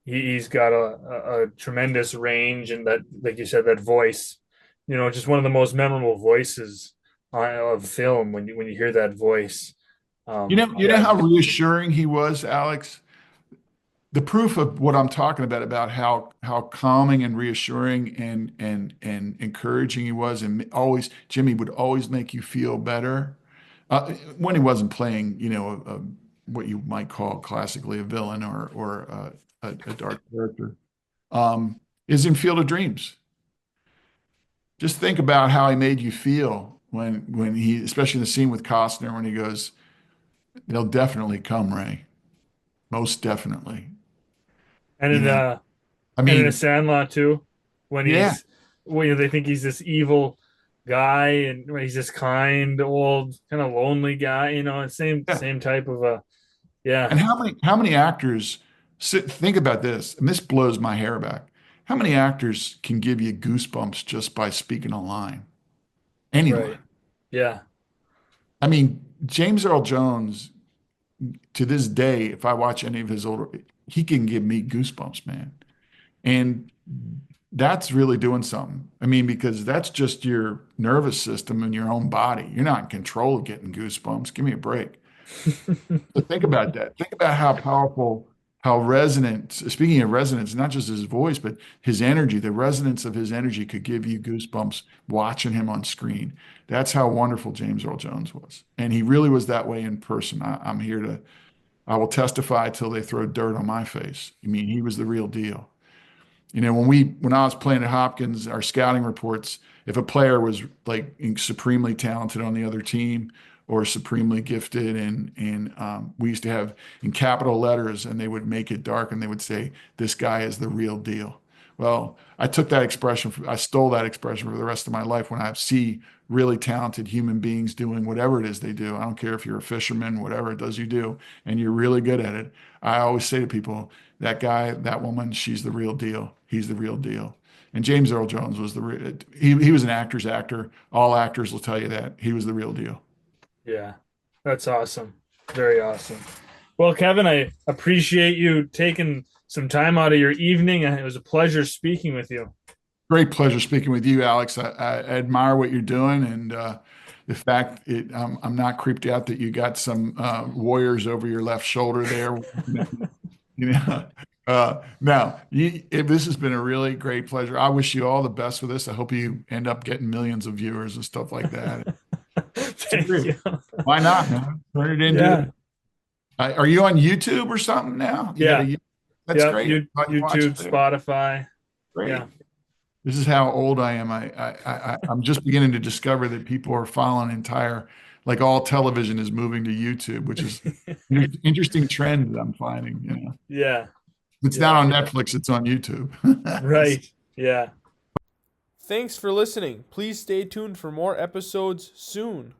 he's got a tremendous range and that, like you said, that voice. Just one of the most memorable voices of film when you hear that voice. You know Yeah, how reassuring he was, Alex? The proof of what I'm talking about how calming and reassuring and encouraging he was, and always Jimmy would always make you feel better when he wasn't playing, what you might call classically a villain or a dark character. Is in Field of Dreams. Just think about how he made you feel when he, especially in the scene with Costner, when he goes, "They'll definitely come, Ray. Most definitely." and You in know, I and in a mean, Sandlot too, when yeah, he's when they think he's this evil guy and when he's this kind old kind of lonely guy. Same yeah. same type of a yeah. And how many actors think about this, and this blows my hair back. How many actors can give you goosebumps just by speaking a line? Anyone. Right. Yeah. I mean, James Earl Jones, to this day, if I watch any of his older, he can give me goosebumps, man. And that's really doing something. I mean, because that's just your nervous system and your own body. You're not in control of getting goosebumps. Give me a break. But think about that. Think about how powerful, how resonant, speaking of resonance, not just his voice, but his energy, the resonance of his energy could give you goosebumps watching him on screen. That's how wonderful James Earl Jones was. And he really was that way in person. I will testify till they throw dirt on my face. I mean, he was the real deal. When I was playing at Hopkins, our scouting reports, if a player was like supremely talented on the other team or supremely gifted, and we used to have in capital letters, and they would make it dark, and they would say, "This guy is the real deal." Well, I took that expression, I stole that expression for the rest of my life when I see really talented human beings doing whatever it is they do. I don't care if you're a fisherman, whatever it does you do, and you're really good at it. I always say to people, that guy, that woman, she's the real deal. He's the real deal. And James Earl Jones was he was an actor's actor. All actors will tell you that. He was the real deal. Yeah, that's awesome. Very awesome. Well, Kevin, I appreciate you taking some time out of your evening. It was a pleasure speaking with you. Great pleasure speaking with you, Alex. I admire what you're doing, and the fact I'm not creeped out that you got some warriors over your left shoulder there. You know, now this has been a really great pleasure. I wish you all the best with this. I hope you end up getting millions of viewers and stuff like that. Thank you. Why not, man? Turn it into. Yeah. Are you on YouTube or something now? Yeah. That's Yep. great. YouTube, Spotify. Great. Yeah. This is how old I am. I'm just beginning to discover that people are following like all television is moving to YouTube, which is an interesting trend that I'm finding. Yeah. It's not on Netflix, it's on YouTube. Right. Yeah. Thanks for listening. Please stay tuned for more episodes soon.